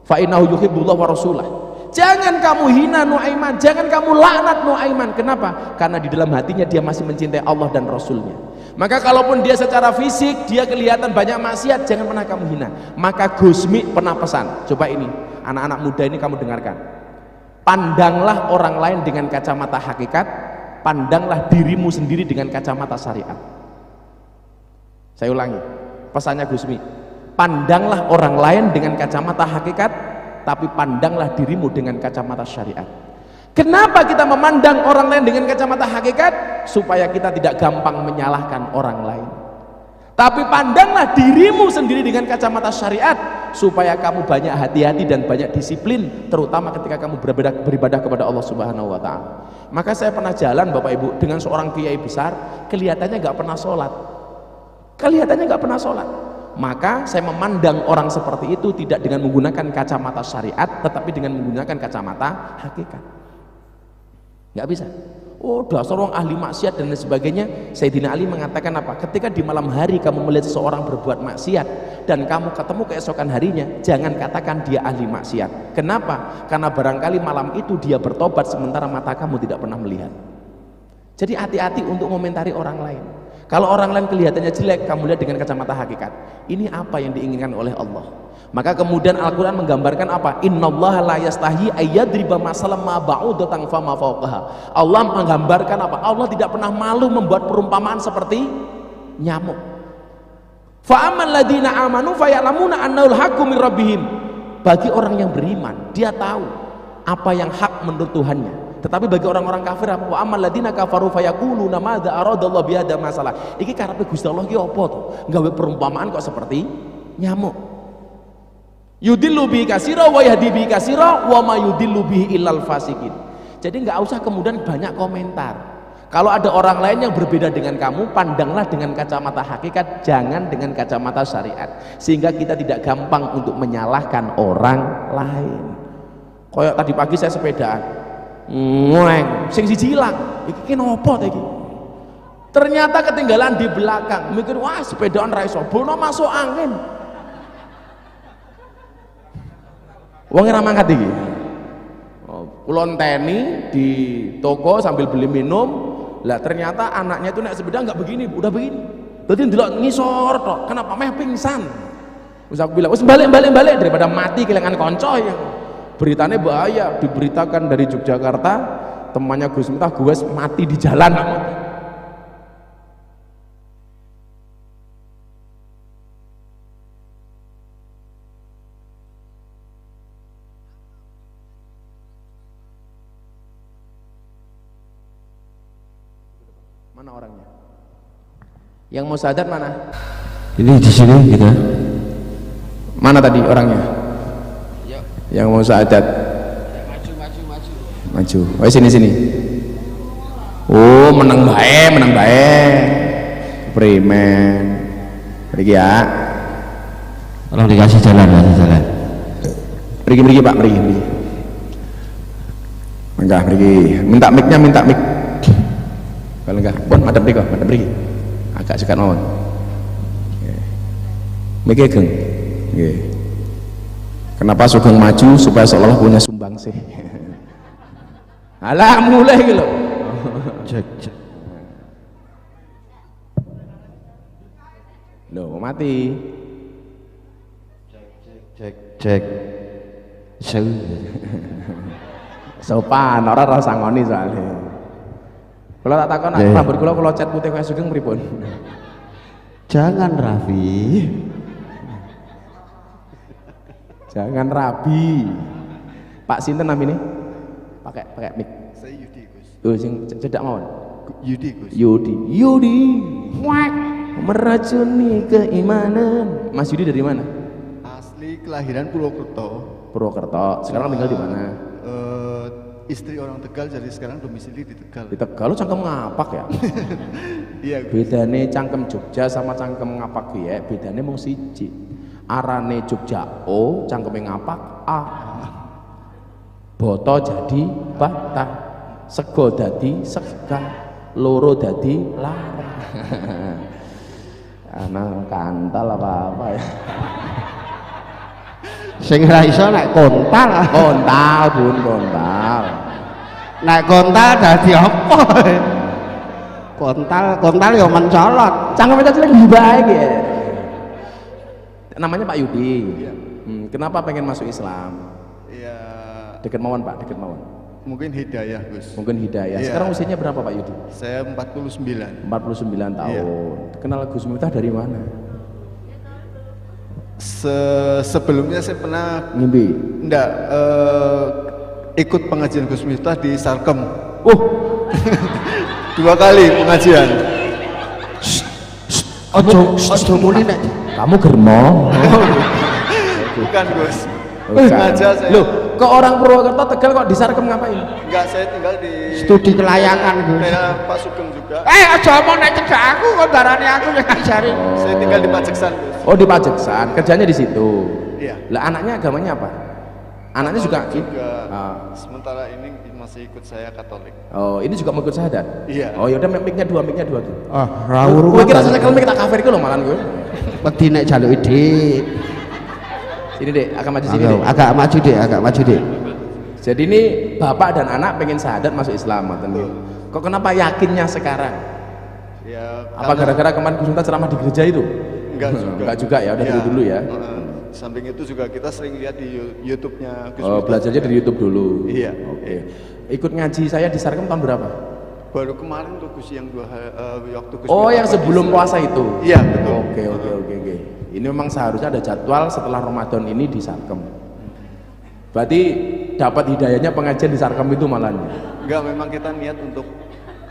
Fa innahu yuhibbullah wa rasulah. Jangan kamu hina Nuaiman, jangan kamu laknat Nuaiman. Kenapa? Karena di dalam hatinya dia masih mencintai Allah dan Rasulnya. Maka kalaupun dia secara fisik dia kelihatan banyak maksiat, jangan pernah kamu hina. Maka Gusmi pernah pesan, coba ini anak-anak muda ini kamu dengarkan, pandanglah orang lain dengan kacamata hakikat, pandanglah dirimu sendiri dengan kacamata syariat. Saya ulangi pesannya Gusmi, pandanglah orang lain dengan kacamata hakikat, tapi pandanglah dirimu dengan kacamata syariat. Kenapa kita memandang orang lain dengan kacamata hakikat? Supaya kita tidak gampang menyalahkan orang lain. Tapi pandanglah dirimu sendiri dengan kacamata syariat, supaya kamu banyak hati-hati dan banyak disiplin, terutama ketika kamu beribadah kepada Allah Subhanahu wa Ta'ala. Maka saya pernah jalan Bapak Ibu dengan seorang kiai besar, kelihatannya nggak pernah sholat. Kelihatannya nggak pernah sholat. Maka saya memandang orang seperti itu tidak dengan menggunakan kacamata syariat, tetapi dengan menggunakan kacamata hakikat. Nggak bisa. Oh dasar orang ahli maksiat dan lain sebagainya. Sayyidina Ali mengatakan apa? Ketika di malam hari kamu melihat seseorang berbuat maksiat dan kamu ketemu keesokan harinya, jangan katakan dia ahli maksiat. Kenapa? Karena barangkali malam itu dia bertobat sementara mata kamu tidak pernah melihat. Jadi hati-hati untuk komentari orang lain. Kalau orang lain kelihatannya jelek, kamu lihat dengan kacamata hakikat. Ini apa yang diinginkan oleh Allah. Maka kemudian Al-Quran menggambarkan apa? Innallaha la yastahi ayyadriba masalam ma ba'udatan fama fawqaha. Allah menggambarkan apa? Allah tidak pernah malu membuat perumpamaan seperti nyamuk. Fa ammal ladina amanu fayalamuna annahul haqqu min rabbihim. Bagi orang yang beriman, dia tahu apa yang hak menurut Tuhannya. Tetapi bagi orang-orang kafir apa? Wa ammal ladina kafaru fayaquluna madza aradallahu bihadza masalah. Iki karepe Gusti Allah ki apa to? Gawe perumpamaan kok seperti nyamuk. Yudillu bihi katsira wa yahdi bihi katsira wa ma yudillu bihi illal fasikin. Jadi enggak usah kemudian banyak komentar. Kalau ada orang lain yang berbeda dengan kamu, pandanglah dengan kacamata hakikat, jangan dengan kacamata syariat. Sehingga kita tidak gampang untuk menyalahkan orang lain. Kayak tadi pagi saya sepedaan, ngeng, sing siji ilang, iki nopo ta iki? Ternyata ketinggalan di belakang. Mikir, wah sepedaan ra iso, bono masuk angin. Wong ora mangkat iki. Kula enteni di toko sambil beli minum. Lah ternyata anaknya itu naik sepeda nggak begini, udah begini. Jadi ndelok ngisor tok, kenapa meh pingsan? Terus aku bilang, "Wes balik daripada mati kehilangan konco ya." Beritanya bahaya, diberitakan dari Yogyakarta, temannya Gus Miftah gue mati di jalan. Mana orangnya? Yang mau syahadat mana? Ini di sini gitu. Mana tadi orangnya? Yang mau syahadat? Maju. Oh sini. Oh menang baik. Preman. Pergi ya. Tolong dikasih jalan. Pergi Pak, pergi. Enggak pergi. Minta mic. Kalau enggak, pun madep pergi. Agak sekat mawon. Mikir geng. Nggih. Kenapa Sugeng maju supaya seolah punya sumbangsih. Alah mulai iki lho. Cek. Loh, mau mati. Cek. Sopan, ora rasa ngoni soalnya. Kalau tak takon rambut kula cat putih kaya Sugeng pripun? Jangan Raffi. Jangan rabi. Pak sinten namine? Pakai mic. Saya Yudi Gus. Tuh sing cedak mawon. Yudi Gus. Yudi. Wah, meracuni keimanan. Mas Yudi dari mana? Asli kelahiran Purwokerto. Purwokerto. Sekarang tinggal di mana? Istri orang Tegal, jadi sekarang domisili di Tegal. Di Tegal. Lu cangkem ngapak ya? Iya Gus. Bedane cangkem Jogja sama cangkem ngapak ya, bedane mung siji. Arane Jogja O, cangkeme ngapak A. Boto jadi bata, sego dadi sega, loro dadi lara. Anak kantal apa ya? Sing ra iso nek kontal. Kontal. Nek kontal dadi apa? Kontal ya mencolot. Cangkeme cilik mbah iki. Namanya Pak Yudi. Iya. Kenapa pengen masuk Islam? Iya. Deket mawon Pak, deket mawon. Mungkin hidayah Gus. Mungkin hidayah. Iya. Sekarang usianya berapa Pak Yudi? Saya 49. 49 tahun. Iya. Kenal Gus Miftah dari mana? Sebelumnya saya pernah Ngimpi. ikut pengajian Gus Miftah di Sarkem. 2 Oh, kali pengajian. Ojo muni nek. kamu germo. Bukan Gus. Bukan. Sengaja saya. Loh, ke orang Purwokerto Tegal kok di Sarkem ngapain? Enggak, saya tinggal di Studi kelayakan Gus. daerah Pak Sugeng juga. Aja omong nek cedak aku kok darane aku yang ngajarin. Saya tinggal di Pajeksan Gus. Oh, di Pajeksan, kerjanya di situ. Iya. Lah anaknya agamanya apa? Anaknya juga. Ah. Sementara ini masih ikut saya Katolik. Oh, ini juga mau ikut syahadat? Iya. Oh, yaudah mic-nya dua tuh. Ah, rawuh. Gue kira saya mic tak kafir iku lho malan gue. Wedi nek jaluk ide. Sini Dek, agak maju sini Dek. Agak maju deh. Jadi ini bapak dan anak pengen syahadat masuk Islam ngoten. Kok kenapa yakinnya sekarang? Ya, Apa gara-gara kemarin Gus Miftah ceramah di gereja itu? enggak juga. Enggak juga ya, udah dari dulu ya. Samping itu juga kita sering lihat di YouTube-nya Gus Oh, Miftah. belajarnya dari YouTube dulu. Iya. Oke. Ikut ngaji saya di Sarkem tahun berapa? Baru kemarin tuh Gus yang waktu Gus Oh, Miftah yang pagi sebelum siang. puasa itu. Iya, betul. Oke. Ini memang seharusnya ada jadwal setelah Ramadan ini di Sarkem. Berarti dapat hidayahnya pengajian di Sarkem itu malahnya. Enggak, memang kita niat untuk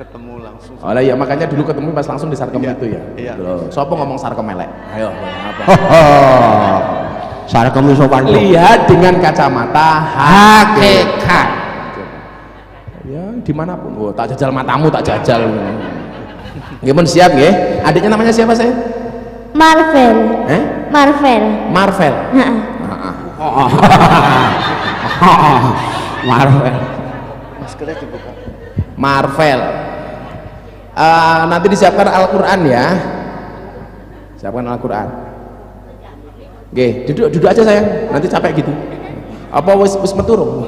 ketemu langsung. Oh ya, makanya dulu ketemu pas langsung di Sarkem Iya, itu ya. iya. Loh, sopo ngomong Sarkem elek? Ayo, apa? Sarkem sopan. Lihat dengan kacamata Hakikat. Ya, dimanapun. Oh, tak jajal matamu, tak jajal. Gimana siap nggih? Adiknya namanya siapa saya? Marvel. Marvel. Marvel. Heeh. Marvel. Maskernya dibuka. Marvel. Nanti disiapkan Al-Quran ya. Siapkan Al-Quran. Oke, duduk aja sayang. Nanti capek gitu. Apa wis metu?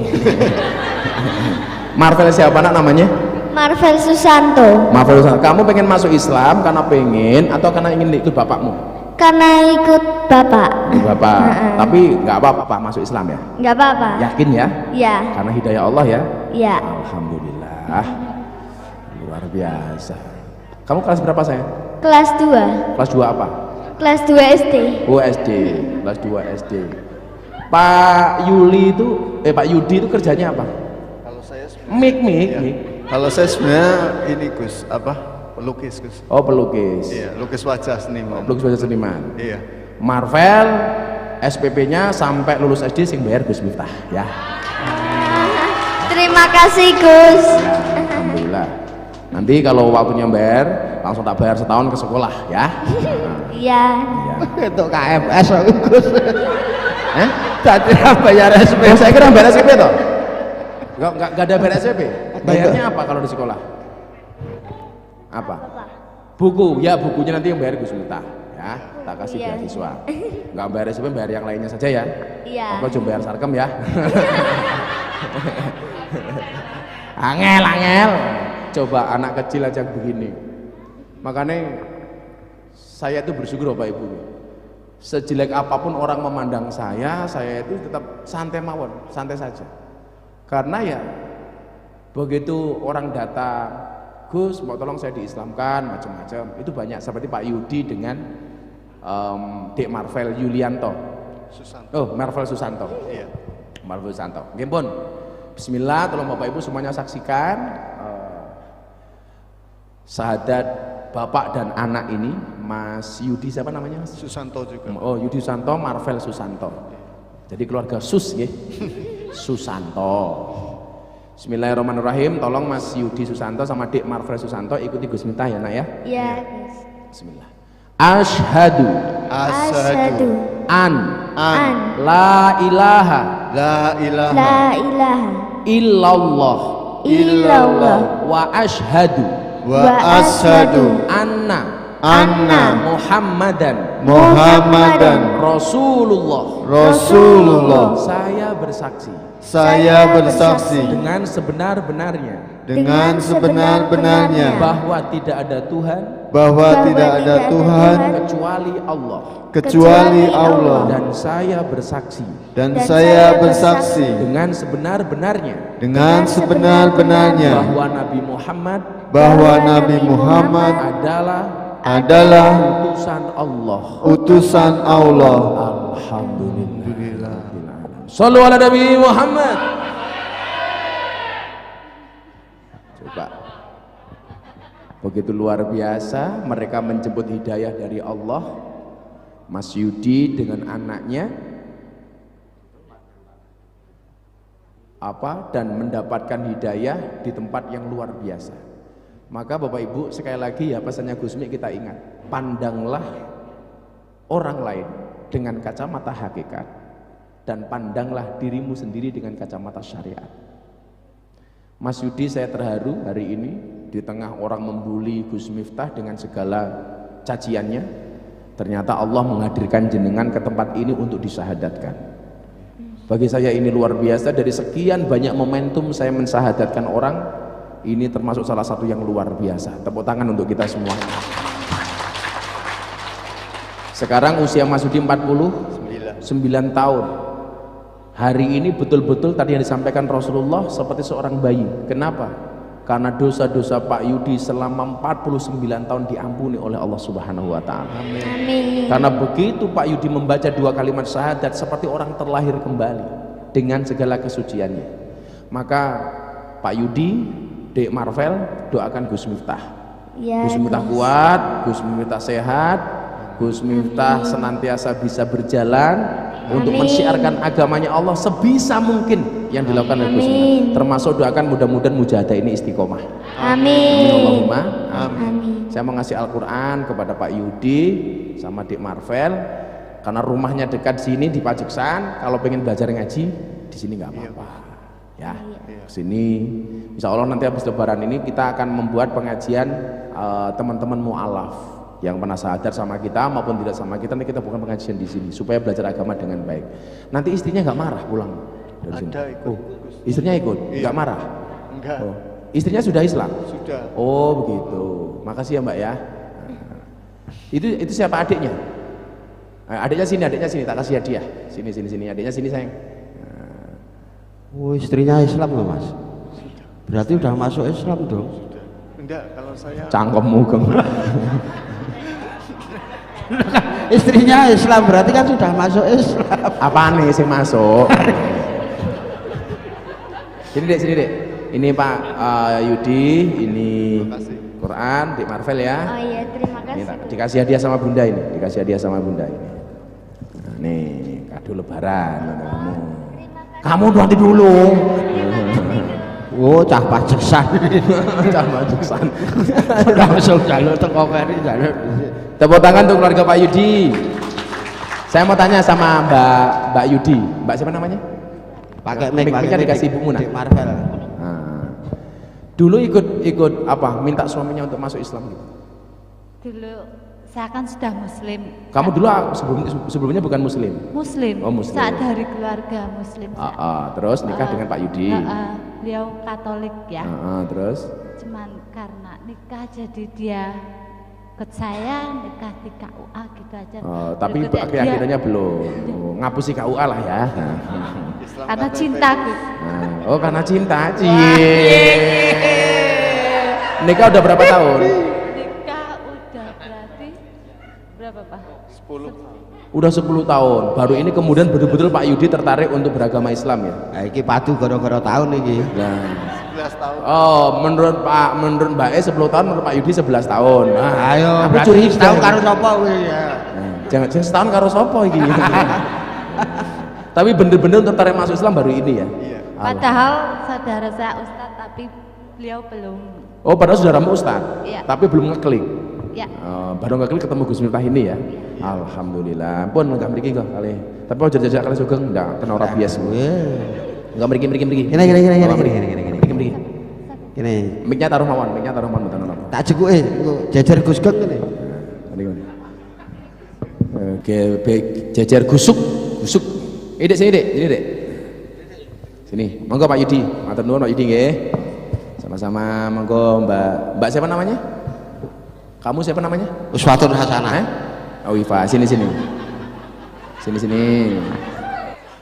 Marvel siapa namanya? Marvel Susanto. Marvel Susanto. Kamu pengen masuk Islam karena pengen atau karena ingin ikut bapakmu? Karena ikut bapak. Bapak. Tapi nggak apa-apa masuk Islam ya? Nggak apa-apa. Yakin ya? Ya. Karena hidayah Allah ya? Ya. Alhamdulillah. Luar biasa. Kamu kelas berapa sayang? Kelas 2. Kelas 2 apa? Kelas 2 SD. Oh SD, kelas 2 SD. Pak Yudi itu kerjanya apa? Kalau saya Mik. Kalau saya sebenarnya ini Gus, pelukis Gus. Oh pelukis. Iya, lukis wajah seniman. Pelukis wajah seniman. Iya. Marvel SPP-nya sampai lulus SD sing bayar Gus Miftah ya. Terima kasih Gus. Alhamdulillah. Nanti kalau waktunya bayar langsung tak bayar setahun ke sekolah ya. Iya. Itu KFS Gus. Tadi bayar SP. Oh, saya kira bayar SP toh? Enggak ada bayar SP. Bayarnya apa kalau di sekolah? Apa? Buku. Ya, bukunya nanti yang bayar Gus Miftah ya. Tak kasih Iya. beasiswa. Enggak bayar SP, bayar yang lainnya saja ya. Iya. Apa cuma bayar Sarkem ya? Angel. Coba anak kecil aja begini. Makanya saya itu bersyukur Bapak Ibu. Sejelek apapun orang memandang saya itu tetap santai mawon, santai saja. Karena ya begitu orang datang, Gus mau tolong saya diislamkan macam-macam, itu banyak seperti Pak Yudi dengan Dek Marvel Yulianto. Susanto. Oh, Marvel Susanto. Iya. Marvel Susanto. Nggih pun. Bismillah, tolong Bapak Ibu semuanya saksikan syahadat bapak dan anak ini, Mas Yudi siapa namanya? Susanto juga. Oh, Yudi Susanto, Marvel Susanto. Jadi keluarga Sus nggih. Susanto. Bismillahirrahmanirrahim. Tolong Mas Yudi Susanto sama Dek Marvel Susanto ikuti Gus Miftah ya, Nak ya. Iya Gus. Bismillah. Asyhadu Asyhadu an an la ilaha La ilaha la ilaha illallah illallah wa asyhadu wa asyhadu anna Muhammadan Muhammadan Rasulullah. Rasulullah. Saya bersaksi Saya bersaksi dengan sebenar-benarnya dengan sebenar-benarnya bahwa tidak ada Tuhan bahwa tidak ada Tuhan kecuali Allah, kecuali Allah, dan saya bersaksi dan saya bersaksi dengan sebenar-benarnya dengan sebenar-benarnya bahwa Nabi Muhammad Nabi Muhammad adalah utusan Allah. utusan Allah. Alhamdulillah. Shallu ala Nabi Muhammad. Coba. Begitu luar biasa mereka menjemput hidayah dari Allah. Mas Yudi dengan anaknya dan mendapatkan hidayah di tempat yang luar biasa. Maka Bapak Ibu sekali lagi ya pesannya Gus Mik kita ingat, pandanglah orang lain dengan kacamata hakikat dan pandanglah dirimu sendiri dengan kacamata syariat. Mas Yudi, saya terharu hari ini di tengah orang membuli Gus Miftah dengan segala caciannya, ternyata Allah menghadirkan jenengan ke tempat ini untuk disyahadatkan. Bagi saya ini luar biasa, dari sekian banyak momentum saya mensyahadatkan orang, Ini termasuk salah satu yang luar biasa. Tepuk tangan untuk kita semua. Sekarang usia Mas Yudi 49 tahun. Hari ini betul-betul tadi yang disampaikan Rasulullah seperti seorang bayi. Kenapa? Karena dosa-dosa Pak Yudi selama 49 tahun diampuni oleh Allah Subhanahu wa taala. Amin. Karena begitu Pak Yudi membaca 2 kalimat syahadat seperti orang terlahir kembali dengan segala kesuciannya. Maka Pak Yudi, Dek Marvel, doakan Gus Miftah. Ya, Gus Miftah Gus. kuat, Gus Miftah sehat, Gus Miftah senantiasa bisa berjalan untuk Amin. mensiarkan agamanya Allah sebisa mungkin yang dilakukan oleh Gus Miftah. Amin. Termasuk doakan mudah-mudahan mujahadah ini istiqomah. Amin. Allahumma Amin. Saya mau ngasih Al-Quran kepada Pak Yudi sama Dik Marvel karena rumahnya dekat sini di Pajeksan. Kalau pengen belajar ngaji di sini nggak apa-apa. Ya, sini. Insya Allah nanti habis Lebaran ini kita akan membuat pengajian teman-teman mu'alaf yang pernah sadar sama kita maupun tidak sama kita. Nanti kita bukan pengajian di sini supaya belajar agama dengan baik. Nanti istrinya nggak marah pulang dari sini. Ada ikut. Oh, istrinya ikut, nggak marah. Enggak. Oh, istrinya sudah Islam. Sudah. Oh begitu. Makasih ya Mbak ya. Itu siapa adiknya? Adiknya sini, tak kasih hadiah. Sini, adiknya sini sayang. Oh, istrinya Islam loh Mas. Berarti udah masuk Islam dong. Enggak, kalau saya Cangkemmu gem. Istrinya Islam berarti kan sudah masuk Islam. Apaan nih sing masuk? Sini dek. Ini Pak Yudi, ini kasih. Quran, Dik Marvel ya. Oh iya, terima Ini kasih. dikasih hadiah sama Bunda ini, Nah, nih kado Lebaran untuk kamu. Kamu nanti dulu. Oh, cah Pajeksan. Cah Pajeksan. Langsung jalur teko kene jalur. Tepuk tangan untuk keluarga Pak Yudi. Saya mau tanya sama Mbak Yudi. Mbak siapa namanya? Pakai mic, Mic-nya dikasih ibumu nak. Dik Marvel. Nah, dulu ikut apa? Minta suaminya untuk masuk Islam gitu. Dulu saya kan sudah muslim. Kamu dulu sebelumnya bukan Muslim. Muslim. Oh, Muslim. Saat dari keluarga muslim. Terus nikah dengan Pak Yudi. Beliau Katolik ya. Terus Cuman karena nikah jadi dia ikut saya nikah di KUA gitu aja. tapi Berikutnya keyakinannya belum. Ngapusi KUA lah ya. Islam karena KTP. cinta gitu. Oh karena cinta. Nikah udah berapa tahun? Nikah udah berarti berapa Pak? 10. Udah 10 tahun. Baru ini kemudian betul-betul Pak Yudi tertarik untuk beragama Islam ya. Nah, iki padu gara-gara tahun iki. Nah. 11 tahun. Oh, menurut Mbak E 10 tahun, menurut Pak Yudi 11 tahun. Nah, Ayo, aku berarti curiga. setahun karo sapa kuwi ya. Jangan setahun karo sopo iki. Tapi bener-bener tertarik masuk Islam baru ini ya. Iya. Padahal saudara saya Ustadz tapi beliau belum. Oh, padahal saudaramu Ustaz. Iya. Tapi belum ngeklik. Ya. Baru ngeklik ketemu Gus Miftah ini ya. Alhamdulillah. Pun enggak mriki kok kali. Tapi mau jajak kali sugeng ndak kena ora bias. Enggak mriki. Kene. Kene. Mic-nya taruh mawon mboten ono. Tak jekuke engko jejer Gus Geng kene. Oke, baik. Jajar gusuk. Dek sini dek. Sini, monggo Pak Yudi. Matur nuwun Pak Yudi nggih. Sama-sama monggo Mbak siapa namanya? Kamu siapa namanya? Uswatun Hasanah. Oh Iva, sini. Sini.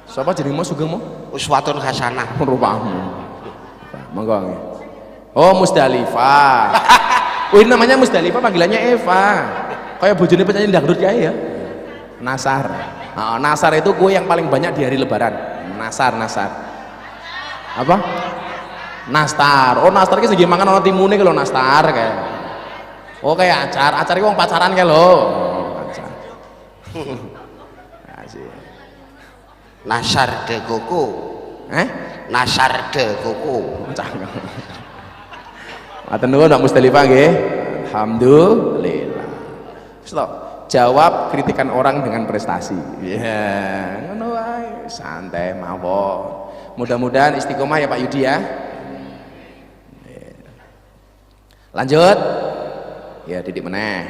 Siapa jenengmu sugengmu? Uswatun Hasanah. Rupamu. Monggo nggih. Oh Musdalifah. Oh ini namanya Musdalifah, panggilannya Eva. Kayak bojone penyanyi dangdut kae ya. Nasar. Nasar itu kue yang paling banyak di hari Lebaran. Nasar. Apa? Nastar. Oh nastar ki sing mangan ana timune ki lho nastar kae. Oh kayak acar iki wong pacaran kae lho. Pacar. Asik. Nasar de Koko. Nasar de Koko. Matur nuwun Pak Musdalifah nggih. Alhamdulillah. Stop. Jawab kritikan orang dengan prestasi. Ya, ngono wae, santai mawon. Mudah-mudahan istiqomah ya Pak Yudi ya. Lanjut. Ya didik meneh.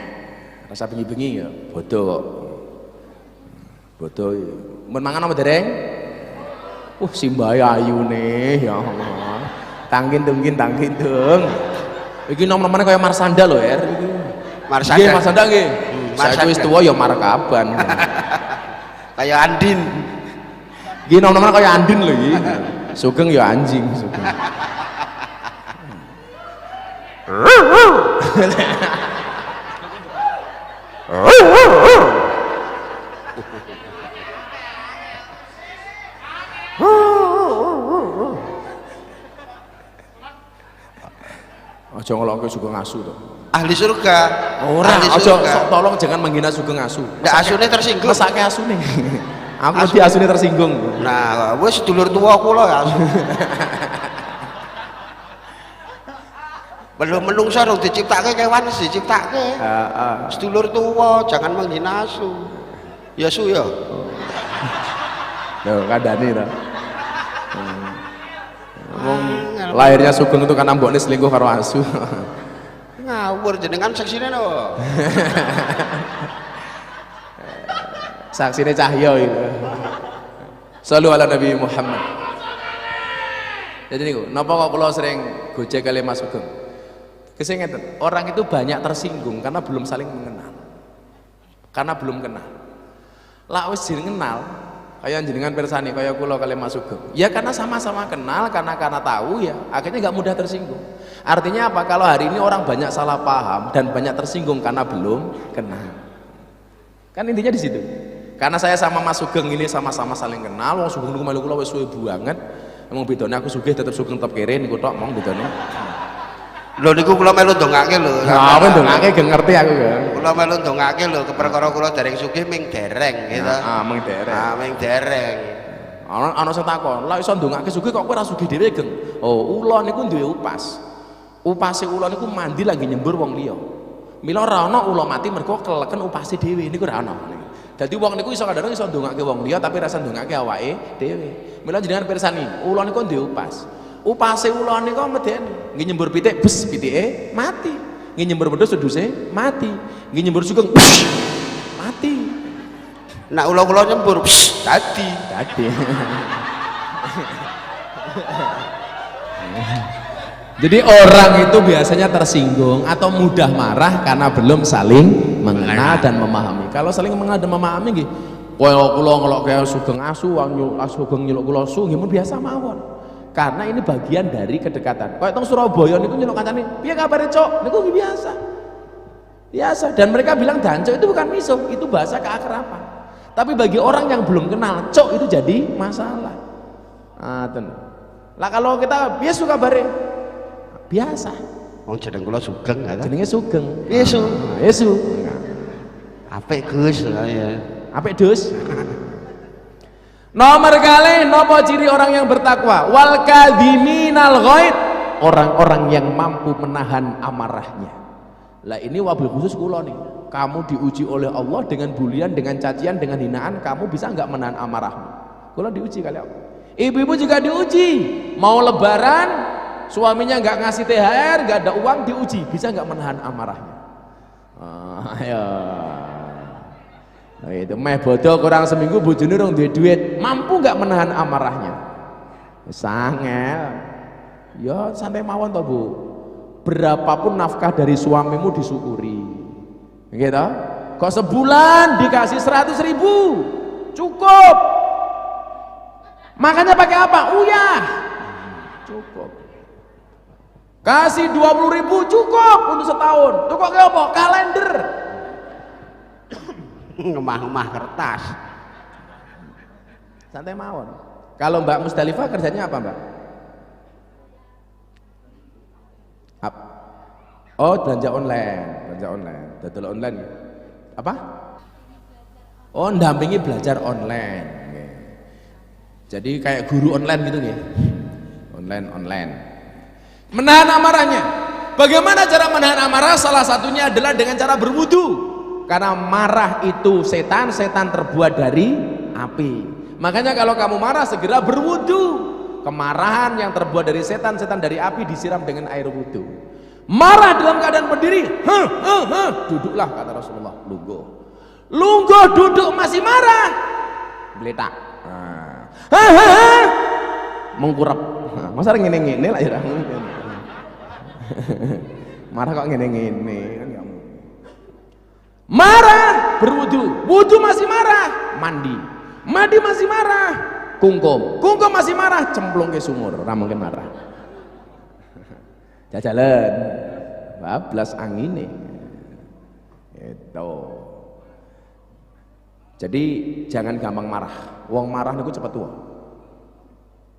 Rasa bengi-bengi ya bodoh. Bodoh. Mun mangan apa dereng? Simbah ayune ya Allah. Tangkin tung. Iki nom-nomane kaya Marsanda lho, Er. Iki. Marsanda. Nggih, Marsanda nggih. Saya wis tuwa ya markaban. Kayak Andin. Iki nom-nomane kaya Andin lho iki. Sugeng ya anjing, Sugeng. Aja ngolongke Sugeng asu to. Ahli surga. Ora, Ahli aja surga. sok tolong jangan menghina Sugeng asu. Ndak asune tersinggung. Mesake asune. Aku mesti asune tersinggung. Nah, wis sedulur tuwa kula ya asu. Belum menungso dong diciptake kewan wis diciptake. Heeh. Sedulur tuwa jangan menghina asu. Ya su ya. Lho, kandhane to. Wong lahirnya Sugeng itu karena mbokne selingkuh karo asu. Ngawur jenengan seksine no. Saksine Cahya itu. Shallu ala Nabi Muhammad. Jadi niku, napa kok kula sering gojek kali Mas Sugeng? Kesengeten, orang itu banyak tersinggung karena belum saling mengenal. Karena belum kenal. Lah wis kenal, kayak jenengan persani kaya kula kali Mas Sugeng. Ya karena sama-sama kenal, karena tahu ya, akhirnya nggak mudah tersinggung. Artinya apa? Kalau hari ini orang banyak salah paham dan banyak tersinggung karena belum kenal. Kan intinya di situ. Karena saya sama Mas Sugeng ini sama-sama saling kenal, wong Sugeng niku melu kula wis suwe banget. Emang bedane aku sugih tetep Sugeng tetep kere niku tok mong bedane. Lho niku kula melu ndongake lho. Nah, apa ndongake gak ngerti aku ya. Kula melu ndongake lho keperkara kula dereng sugih ming dereng gitu. Ah, ming dereng. Ah, ming dereng. Ana sing takon, "Lah iso ndongake sugih kok kowe ora sugih dhewe, Geng?" Oh, ula niku duwe upas. Upase ula niku mandi lagi nyembur wong liya. Mila ora ana ula mati mergo keleken upase dhewe niku ora ana. Dadi wong niku iso kadang iso ndongake wong liya tapi rasa ndongake awake dhewe. Mila jenengan pirsani, ula niku duwe upas. Upase ula niku medeni, nggih nyembur pitik, bes pitike mati. Nggih nyembur wedhus wedhuse mati. Nggih nyembur Sugeng mati. Nak ula-ula nyembur dadi. Jadi orang itu biasanya tersinggung atau mudah marah karena belum saling mengenal dan memahami. Kalau saling mengenal dan memahami nggih, koyo kula ngelokke Sugeng asu, Sugeng nyeluk kula su, nggih biasa mawon. Karena ini bagian dari kedekatan. Kayak teng Surabaya niku nyeluk kancane, "Piye kabare, Cok?" Niku biasa. Biasa, dan mereka bilang danco itu bukan misuh, itu bahasa keakraban. Tapi bagi orang yang belum kenal, Cok itu jadi masalah. Lah kalau kita biasa kabare biasa. Wong jeneng kula Sugeng ya. Jenenge Sugeng. Yesu. Yesu. Apik Gus ya. Apik Dus. Nomor kali nopo ciri orang yang bertakwa? Wal kadhiminal ghaid, orang-orang yang mampu menahan amarahnya. Lah ini wabil khusus kula nih. Kamu diuji oleh Allah dengan bulian, dengan cacian, dengan hinaan, kamu bisa nggak menahan amarahmu? Kula diuji kali apa? Ibu-ibu juga diuji. Mau lebaran, suaminya nggak ngasih THR, nggak ada uang, diuji, bisa nggak menahan amarahnya? Ayo. Nah, itu meh bodoh kurang seminggu bojone rong duwe duit, mampu nggak menahan amarahnya? Sangel. Ya santai mawon toh Bu. Berapapun nafkah dari suamimu disyukuri. Gitu. Kok sebulan dikasih 100.000 cukup. Makanya pakai apa? Uyah. Cukup. Kasih 20.000 cukup untuk setahun. Cukup kayak apa? Kalender. Ngemah-ngemah kertas. Santai mawon. Kalau Mbak Musdalifah kerjanya apa Mbak? Oh belanja online, dodol online. Apa? Oh ndampingi belajar online. Jadi kayak guru online gitu ya. Online. Menahan amarahnya. Bagaimana cara menahan amarah? Salah satunya adalah dengan cara berwudu. Karena marah itu setan terbuat dari api. Makanya kalau kamu marah segera berwudu. Kemarahan yang terbuat dari setan dari api disiram dengan air wudu. Marah dalam keadaan berdiri, duduklah kata Rasulullah. Lungguh duduk masih marah, geletak. Mengkurap. Masa ngene-ngene lah ya mungkin. Marah kok ngene-ngene kan enggak mungkin. Marah, berwudu, wudu masih marah, mandi masih marah, kungkum masih marah, cemplung ke sumur, ora mungkin marah. Jajalan, bablas angine. Itu. Jadi jangan gampang marah. Wong marah niku cepet tua.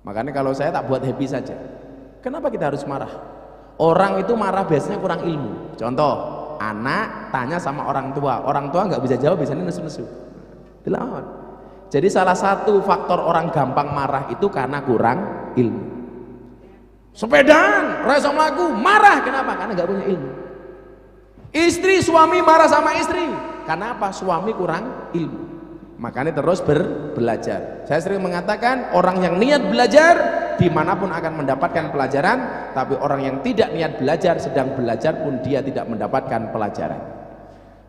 Makanya kalau saya tak buat happy saja. Kenapa kita harus marah? Orang itu marah biasanya kurang ilmu. Contoh, anak tanya sama orang tua nggak bisa jawab, biasanya nesu-nesu. Dilawan. Jadi salah satu faktor orang gampang marah itu karena kurang ilmu. Sepedaan, rasa melaku, marah, kenapa? Karena nggak punya ilmu. Istri, suami marah sama istri, karena apa? Suami kurang ilmu. Makanya terus belajar. Saya sering mengatakan orang yang niat belajar dimanapun akan mendapatkan pelajaran, tapi orang yang tidak niat belajar sedang belajar pun dia tidak mendapatkan pelajaran.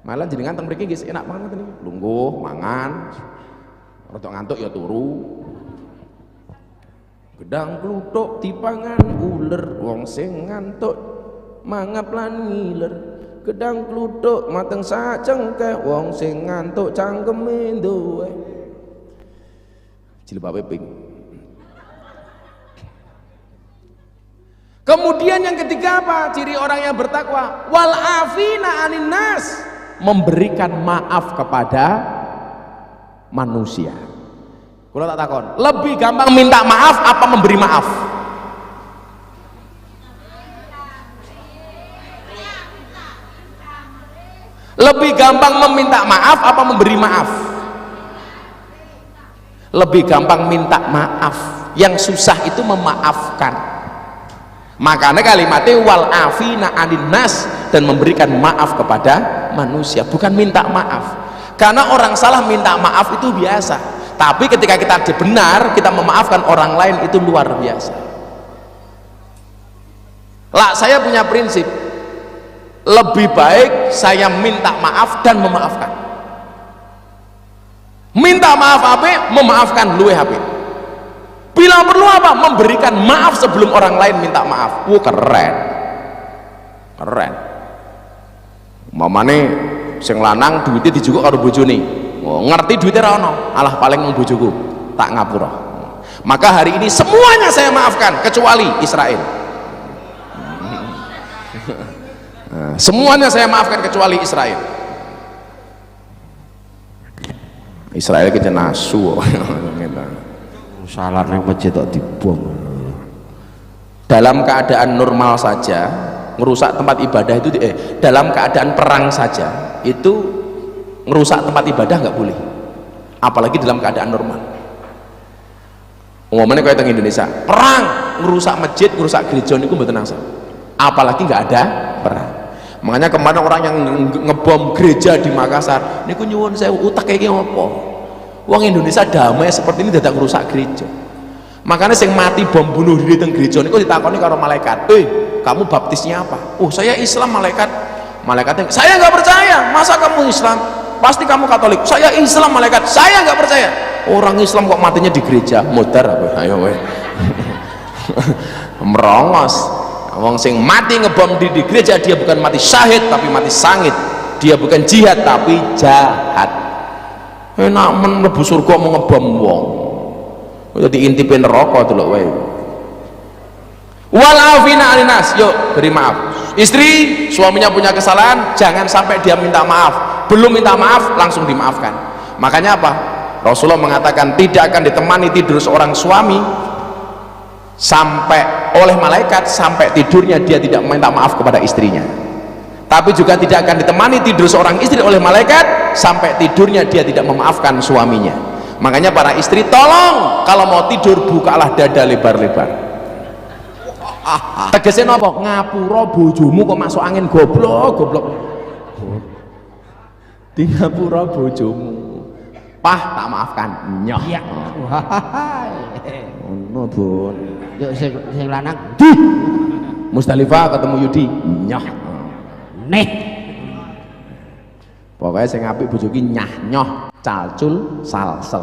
Malah jenengan teng mriki nggih enak banget niki. Lungguh, mangan, rodok ngantuk ya turu. Gedang kluthuk dipangan uler, wong sing ngantuk mangap lan ngiler. Gedang kluthuk mateng sacengkeh, wong sing ngantuk cangkeme duwe. Jilbabe pink. Kemudian yang ketiga apa? Ciri orang yang bertakwa, wal afina anin nas, memberikan maaf kepada manusia. Kalau tak takon, lebih gampang minta maaf apa memberi maaf? Lebih gampang meminta maaf apa memberi maaf? Lebih gampang minta maaf. Yang susah itu memaafkan. Makanya kalimatnya wal afina anin nas, dan memberikan maaf kepada manusia, bukan minta maaf. Karena orang salah minta maaf itu biasa, tapi ketika kita benar, kita memaafkan orang lain itu luar biasa. Lah, saya punya prinsip, lebih baik saya minta maaf dan memaafkan. Minta maaf apa? Memaafkan luwih apik. Bila perlu apa? Memberikan maaf sebelum orang lain minta maaf. Keren. Keren. Mamane sing lanang duitnya dijukuk karo bojone. Ngerti duitnya ra ono, alah paling mung bojoku, tak ngapura. Maka hari ini semuanya saya maafkan kecuali Israel. Semuanya saya maafkan kecuali Israel. Israel kita nasu. Salah nang masjid kok dibom. Dalam keadaan normal saja ngerusak tempat ibadah itu dalam keadaan perang saja itu ngerusak tempat ibadah nggak boleh, apalagi dalam keadaan normal. Ngomongnya kayak teng Indonesia perang ngerusak masjid, ngerusak gereja niku mboten asal, apalagi nggak ada perang. Makanya kemarin orang yang ngebom gereja di Makassar niku nyuwun saya utak kayak ngopo. Wong Indonesia damai seperti ini dadak ngerusak gereja. Makanya sing mati bom bunuh diri teng gereja niku ditakoni karo malaikat, kamu baptisnya apa? Oh, saya Islam. Malaikatnya, saya nggak percaya. Masa kamu Islam? Pasti kamu Katolik. Saya Islam. Malaikat, saya nggak percaya. Orang Islam kok matinya di gereja? Modar apa? Ayo weh. Merongos. Wong sing mati ngebom di gereja, dia bukan mati syahid tapi mati sangit. Dia bukan jihad tapi jahat. Enak mlebu surga mau ngebom wong. Jadi intipin neraka delok wae. Wal afina alinas, yuk beri maaf. Istri, suaminya punya kesalahan, jangan sampai dia minta maaf. Belum minta maaf langsung dimaafkan. Makanya apa? Rasulullah mengatakan tidak akan ditemani tidur seorang suami sampai oleh malaikat sampai tidurnya dia tidak meminta maaf kepada istrinya. Tapi juga tidak akan ditemani tidur seorang istri oleh malaikat sampai tidurnya dia tidak memaafkan suaminya. Makanya para istri, tolong kalau mau tidur bukalah dada lebar-lebar. Tegesnya nopo? Ngapura bojomu kok masuk angin, goblok. Di ngapura bojomu. Pah, tak maafkan. Nyoh. Iya. Ono, Bun. Yuk sing lanang. Musdalifah ketemu Yudi. Nyoh. Nih. Pokoknya saya ngapik bojoki nyah nyoh calcul salsel.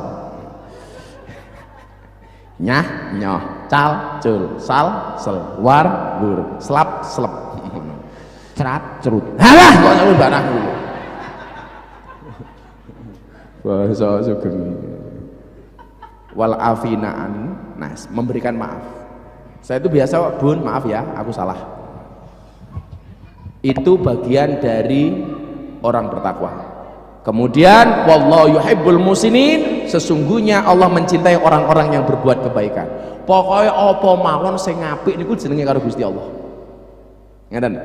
Nyah nyoh cal cul, sal sel, war wur, slap slep. Cerat cerut. Halah kok nyuwun barang dulu. Bahasa sugeng. Wal afinaan, nas, memberikan maaf. Saya itu biasa, Bun, maaf ya, aku salah. Itu bagian dari orang bertakwa. Kemudian wallahu yuhibbul musinin, sesungguhnya Allah mencintai orang-orang yang berbuat kebaikan. Pokoknya apa mawon sing apik niku jenenge karo Gusti Allah. Ngeten.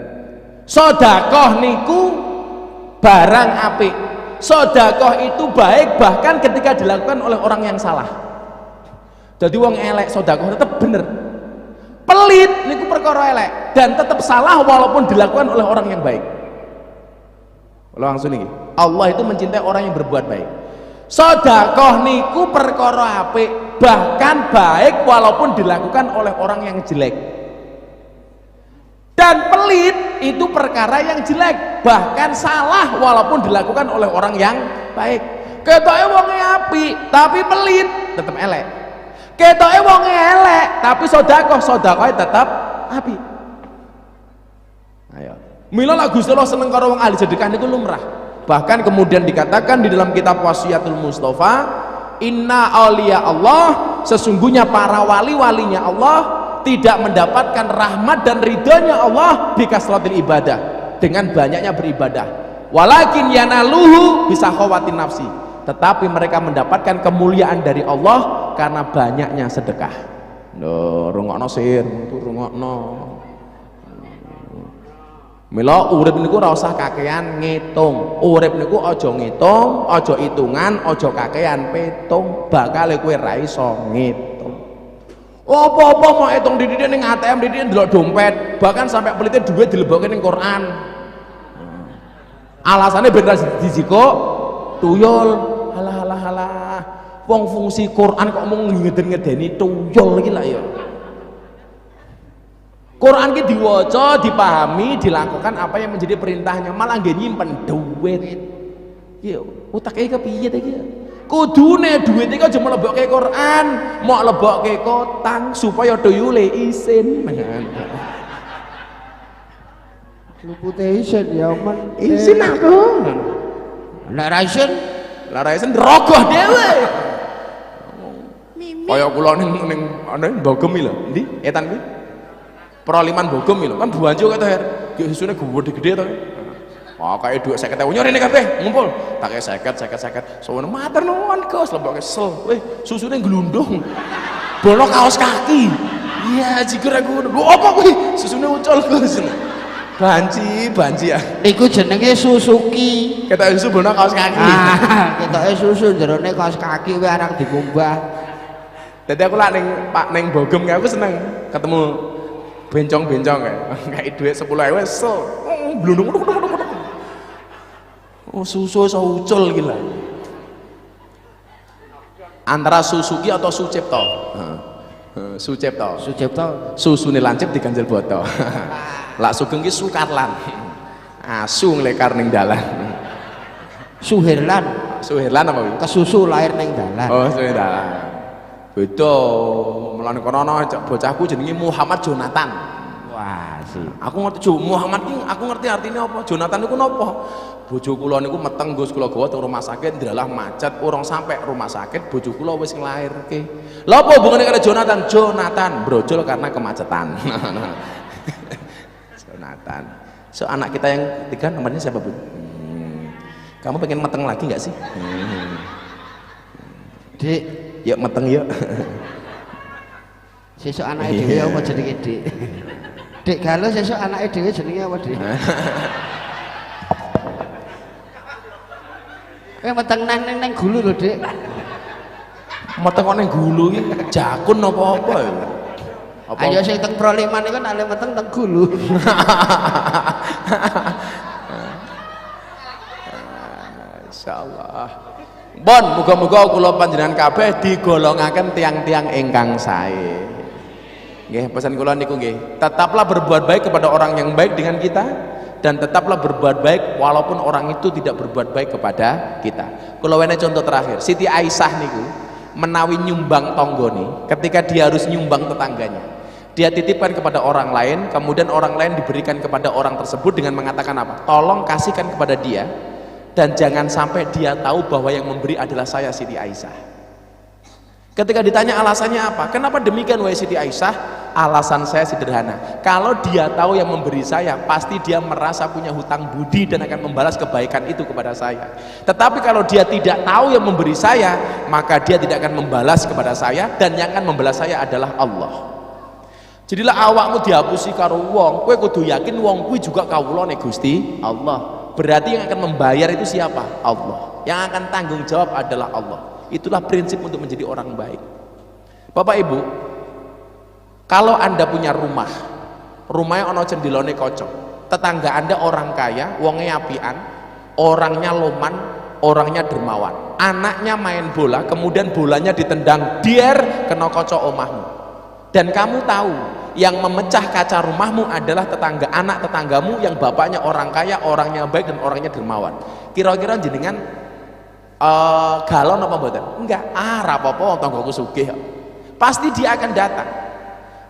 Sedekah niku barang apik. Sedekah itu baik bahkan ketika dilakukan oleh orang yang salah. Jadi wong elek sedekah tetap bener. Pelit niku perkara elek dan tetap salah walaupun dilakukan oleh orang yang baik. Langsung nih, Allah itu mencintai orang yang berbuat baik. Sedekah niku perkara apik bahkan baik walaupun dilakukan oleh orang yang jelek. Dan pelit itu perkara yang jelek bahkan salah walaupun dilakukan oleh orang yang baik. Ketoke wonge apik tapi pelit tetap elek. Ketoke wonge elek tapi sedekah tetap apik. Ayo. Mila lah Gusti Allah seneng karo wong ahli sedekah niku lumrah. Bahkan kemudian dikatakan di dalam kitab Wasiatul Mustafa, inna auliya Allah, sesungguhnya para wali-walinya Allah tidak mendapatkan rahmat dan ridhonya Allah bikasratil ibadah, dengan banyaknya beribadah. Walakin yanaluhu bisa khawatin nafsi, tetapi mereka mendapatkan kemuliaan dari Allah karena banyaknya sedekah. Loh, rungokno sir, rungokno. Mila urip niku ora usah kakean ngitung. Urip niku aja ngitung, aja hitungan, aja kakean petung, bakal kowe ra iso ngitung. Apa-apa mau hitung didine ning ATM, didine ndelok dompet, bahkan sampai pelite duit dilebokke ning Quran. Alasannya ben ra dijiko tuyul. Halah. Wong fungsi Quran kok mung ngeden-ngedeni tuyul iki lah ya. Quran ki diwaca, dipahami, dilakukan apa yang menjadi perintahnya, malah nggih nyimpen duit. Ki utake kepiye ta iki? Kudune duit iki aja mlebokke Quran, mok lebokke kotang supaya tuyule isin. Lupute isin ya men. Isin aku. Nek ra isin rogoh dhewe. Kaya kula ning Bogem iki lho. Ndi? Etan kuwi. Peraliman Bogem iki lho. Kan buanjo kata her. Ki susune gede-gede to. Wah, kayak duit 50.000 nyori nih kabeh ngumpul. Tak kayak 50. Soalnya mater nuwun Gus, lembok kesel. Weh, susune glundung. Bono kaos kaki. Iya, jigur aku. Lho apa kuwi? Susune ucul Gus. Banci ya. niku jenenge Suzuki. Ketok susu bono kaos kaki. Ketoke susu jerone kaos kaki kuwi arang dikumbah. Dadi aku lak ning Bogem kae aku seneng ketemu bencong-bencong kayak duit 10.000 sel. Blundung. Oh, susu iso ucul iki lho. Antara Suzuki atau Sucipto. Sucipto. Susune lancip diganjel boto. Lak Sugeng ki Sukarlan. Asu nglekar ning dalan. Suherlan Suherlan apa kuwi? kesusu lahir ning dalan. Oh, Suherlan. Beda. Mulane kono bocahku jenenge Muhammad Jonathan. Wah, sih. Aku ngerti Muhammad ki aku ngerti artinya apa. Jonathan niku napa? Bojo kula niku meteng Gus kula gawa teng rumah sakit ndalah macet urung sampai rumah sakit bojo kula wis nglairke. Lha apa hubungane karo Jonathan? Jonathan brojol karena kemacetan. Jonathan. So anak kita yang ketiga namanya siapa, Bu? Kamu pengen meteng lagi nggak sih? Dik, yuk meteng yuk. sesuk anake dhewe apa jenenge Dik? Dik galuh sesuk anake dhewe jenenge apa, Dik? Meteng nang gulu lho, Dik. Meteng kok ning gulu iki jakun apa-apa ya. Apa? Ayo sing teng Proliman iku nek meteng teng gulu. Insyaallah. Bon, muga-muga kula panjenengan kabeh digolongaken tiang-tiang ingkang sae. Nggih, pesan kula niku nggih, tetaplah berbuat baik kepada orang yang baik dengan kita dan tetaplah berbuat baik walaupun orang itu tidak berbuat baik kepada kita. Kula wene contoh terakhir, Siti Aisyah niku menawi nyumbang tonggone, ketika dia harus nyumbang tetangganya, dia titipkan kepada orang lain, kemudian orang lain diberikan kepada orang tersebut dengan mengatakan apa? Tolong kasihkan kepada dia, dan jangan sampai dia tahu bahwa yang memberi adalah saya, Siti Aisyah. Ketika ditanya alasannya apa? Kenapa demikian wahai Siti Aisyah? Alasan saya sederhana, kalau dia tahu yang memberi saya, pasti dia merasa punya hutang budi dan akan membalas kebaikan itu kepada saya. Tetapi kalau dia tidak tahu yang memberi saya, maka dia tidak akan membalas kepada saya, dan yang akan membalas saya adalah Allah. Jadilah awakmu dihapusi karo wong, kowe kudu yakin wong kuwi juga kawulane Gusti Allah. Berarti yang akan membayar itu siapa? Allah. Yang akan tanggung jawab adalah Allah. Itulah prinsip untuk menjadi orang baik. Bapak Ibu, kalau Anda punya rumah, rumahnya ono cendelone kocok, tetangga Anda orang kaya, wonge apian, orangnya loman, orangnya dermawan, anaknya main bola, kemudian bolanya ditendang dier kena kocok omahmu, dan kamu tahu yang memecah kaca rumahmu adalah tetangga, anak tetanggamu yang bapaknya orang kaya, orangnya baik dan orangnya dermawan. Kira-kira jenengan galon apa mboten? Enggak, rapopo tanggoku sugih. Pasti dia akan datang.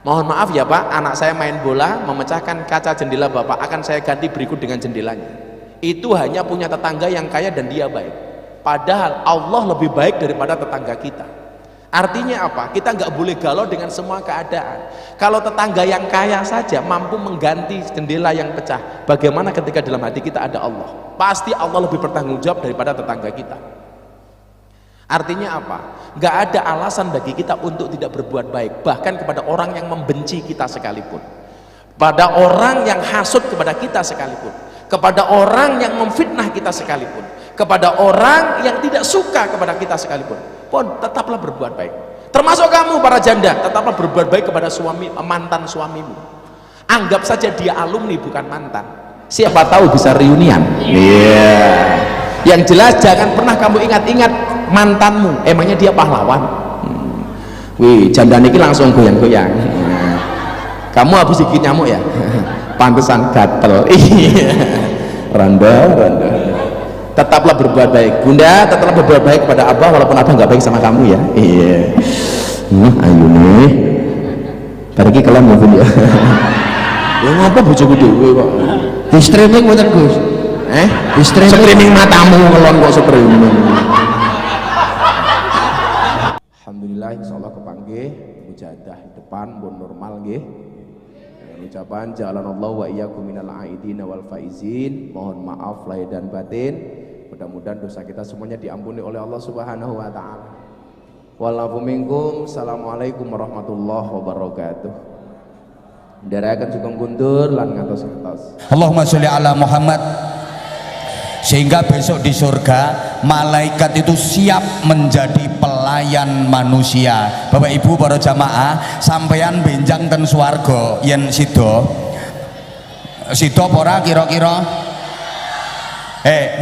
Mohon maaf ya Pak, anak saya main bola memecahkan kaca jendela Bapak, akan saya ganti berikut dengan jendelanya. Itu hanya punya tetangga yang kaya dan dia baik. Padahal Allah lebih baik daripada tetangga kita. Artinya apa? Kita nggak boleh galau dengan semua keadaan. Kalau tetangga yang kaya saja mampu mengganti jendela yang pecah, bagaimana ketika dalam hati kita ada Allah? Pasti Allah lebih bertanggung jawab daripada tetangga kita. Artinya apa? Nggak ada alasan bagi kita untuk tidak berbuat baik, bahkan kepada orang yang membenci kita sekalipun, pada orang yang hasut kepada kita sekalipun, kepada orang yang memfitnah kita sekalipun, kepada orang yang tidak suka kepada kita sekalipun, pun tetaplah berbuat baik. Termasuk kamu para janda, tetaplah berbuat baik kepada suami, mantan suamimu. Anggap saja dia alumni bukan mantan, siapa tahu bisa reunian. Yang jelas jangan pernah kamu ingat-ingat mantanmu, emangnya dia pahlawan. Wih, janda niki langsung goyang-goyang. Kamu habis digigit nyamuk ya? Pantesan gatel. Randa. Tetaplah berbuat baik. Bunda, tetaplah berbuat baik kepada Abah walaupun Abah nggak baik sama kamu ya. Iya. Ayo nih. Bariki kalian mungkin ya. Ya ngapa bojoku dhewe kok. Di streaming mboten Gus? Di streaming matamu ngelon kok streaming. Alhamdulillah insyaallah kepanggih mujahadah depan pun normal nggih. Dengan ucapan ja'alanallahu wa iyyakum minal aidin wal faizin. Mohon maaf lahir dan batin. Mudah-mudahan dosa kita semuanya diampuni oleh Allah Subhanahu wa taala. Walafu minkum. Assalamualaikum warahmatullahi wabarakatuh. Ndherekaken sugeng kundur lan ngantos-ngantos. Allahumma sholli ala Muhammad. Sehingga besok di surga malaikat itu siap menjadi pelayan manusia. Bapak Ibu para jamaah, sampeyan benjang ten swarga yen sida ora kira-kira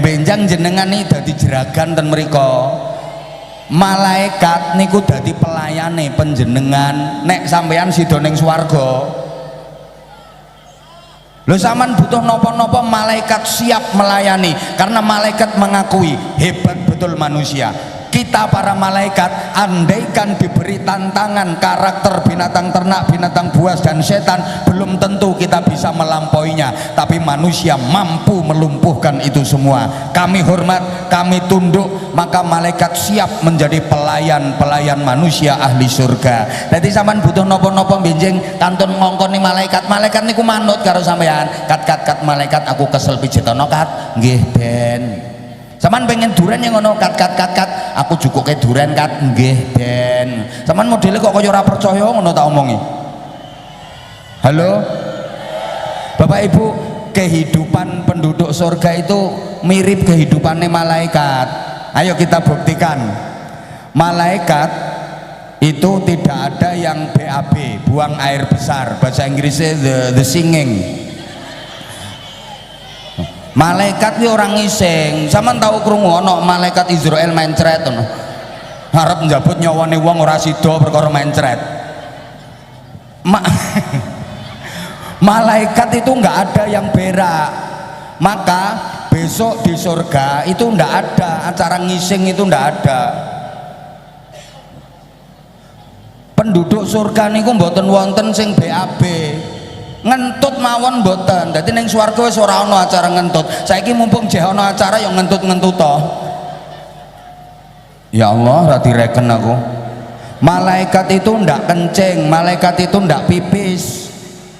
benjang jenengan nih dadi jeragan ten mriko. Malaikat niku dadi pelayane panjenengan nek sampeyan sida ning swarga. Lho sampean butuh nopo-nopo, malaikat siap melayani, karena malaikat mengakui hebat betul manusia. Kita para malaikat andaikan diberi tantangan karakter binatang ternak, binatang buas dan setan, belum tentu kita bisa melampauinya, tapi manusia mampu melumpuhkan itu semua. Kami hormat, kami tunduk, maka malaikat siap menjadi pelayan manusia ahli surga. Jadi sampean butuh nopo-nopo benjing kantun ngongkoni malaikat, malaikat niku manut karo sampean. Kat malaikat aku kesel pijitono kat, nggih Ben. Saman pengen duren yang ngono kat aku cukup ke duren kat, nggih Ben. Saman modelnya kok kaya ora percaya ngono tak omongi. Halo Bapak Ibu, kehidupan penduduk surga itu mirip kehidupannya malaikat. Ayo kita buktikan. Malaikat itu tidak ada yang BAB, buang air besar, bahasa Inggrisnya the singing. Malaikat ini orang ngising. Sampeyan tahu krungu ana malaikat Israel mencret ngono. Harap njabut nyawane wong ora sida perkara mencret. Malaikat itu enggak ada yang berak. Maka besok di surga itu enggak ada acara ngising, itu enggak ada. penduduk surga niku mboten wonten sing BAB. Ngentut mawon mboten. Dadi ning swarga wis ora ana acara ngentut. Saiki mumpung jeh ana acara ya ngentut-ngentut to. Ya Allah, ora direken aku. Malaikat itu ndak kencing, malaikat itu ndak pipis.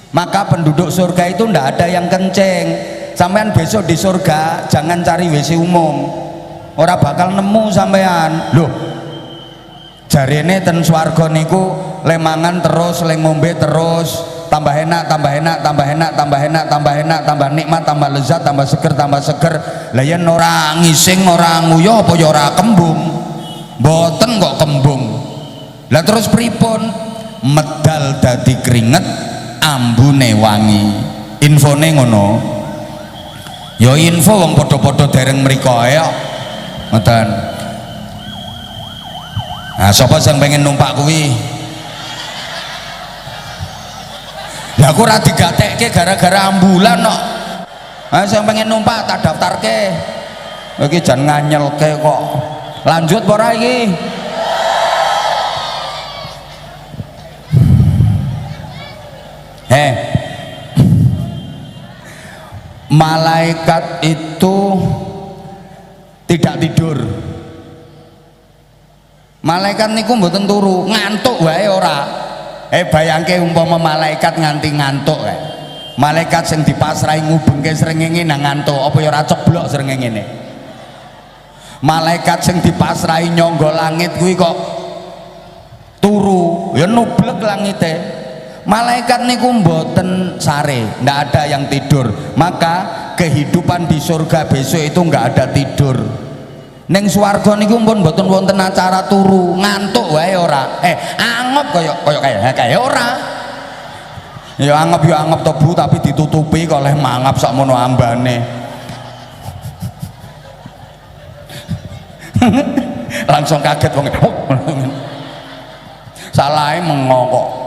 Maka penduduk surga itu ndak ada yang kencing. Sampean besok di surga jangan cari WC umum. Ora bakal nemu sampean. Loh. Jarene ten swarga niku lemangan terus, leng ngombe terus. Tambah enak, tambah enak, tambah enak, tambah enak, tambah enak, tambah nikmat, tambah lezat, tambah seger, tambah seger. Lah yen ora ngising, ora nguyuh apa ya ora kembung. Mboten kok kembung. Lah terus pripun? Medal dadi keringet, ambune wangi. Infone ngono. Ya info wong padha-padha dereng mriko ya. Ngoten. Nah, sapa sing pengen numpak kuwi? Lah aku ora digatekke gara-gara ambulan kok. Ah sing pengen numpak tak daftarke. Iki jan nganyelke kok. Lanjut apa ora iki? Malaikat itu tidak tidur. Malaikat niku mboten turu, ngantuk wae ora. Bayangke umpama malaikat nganti ngantuk kae. Malaikat sing dipasrahi ngubengke srengenge nang ngantuk, apa ya ora ceblok srengengene. Malaikat sing dipasrahi nyangga langit kuwi kok turu, ya nublek langite. Malaikat niku mboten sare, ndak ada yang tidur. Maka kehidupan di surga besok itu nggak ada tidur. Neng swarga niku pun mboten wonten acara turu, ngantuk wae ora. Angop kaya ora. Ya angop to Bu, tapi ditutupi kok oleh mangap sakmono ambane. Langsung kaget wong. Salahe mengokok.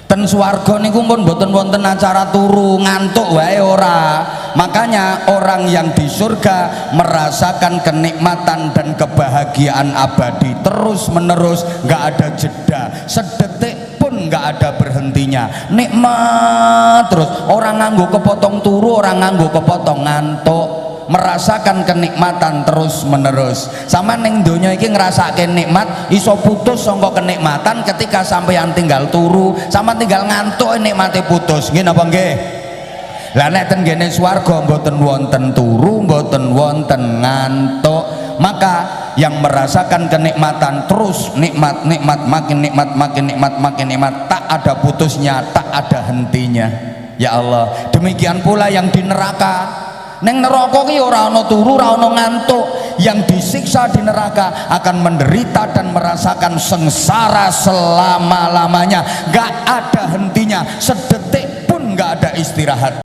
Ten swarga niku pun mboten wonten acara turu, ngantuk wae ora. Makanya orang yang di surga merasakan kenikmatan dan kebahagiaan abadi terus menerus, nggak ada jeda, sedetik pun nggak ada berhentinya, nikmat terus. Orang nganggo kepotong turu, orang nganggo kepotong ngantuk, merasakan kenikmatan terus menerus. Sama ning donya iki ngrasake nikmat, iso putus sangka kenikmatan ketika sampeyan tinggal turu, sama tinggal ngantuk nikmate putus. Nggih napa nggih? Lah nek ten kene swarga mboten wonten turu, mboten wonten ngantuk. Maka yang merasakan kenikmatan terus nikmat, makin nikmat, makin nikmat, makin nikmat, tak ada putusnya, tak ada hentinya. Ya Allah, demikian pula yang di neraka. Neng neraka ki ora ana turu, ora ana ngantuk. Yang disiksa di neraka akan menderita dan merasakan sengsara selama-lamanya, gak ada hentinya, sedetik pun gak ada istirahat.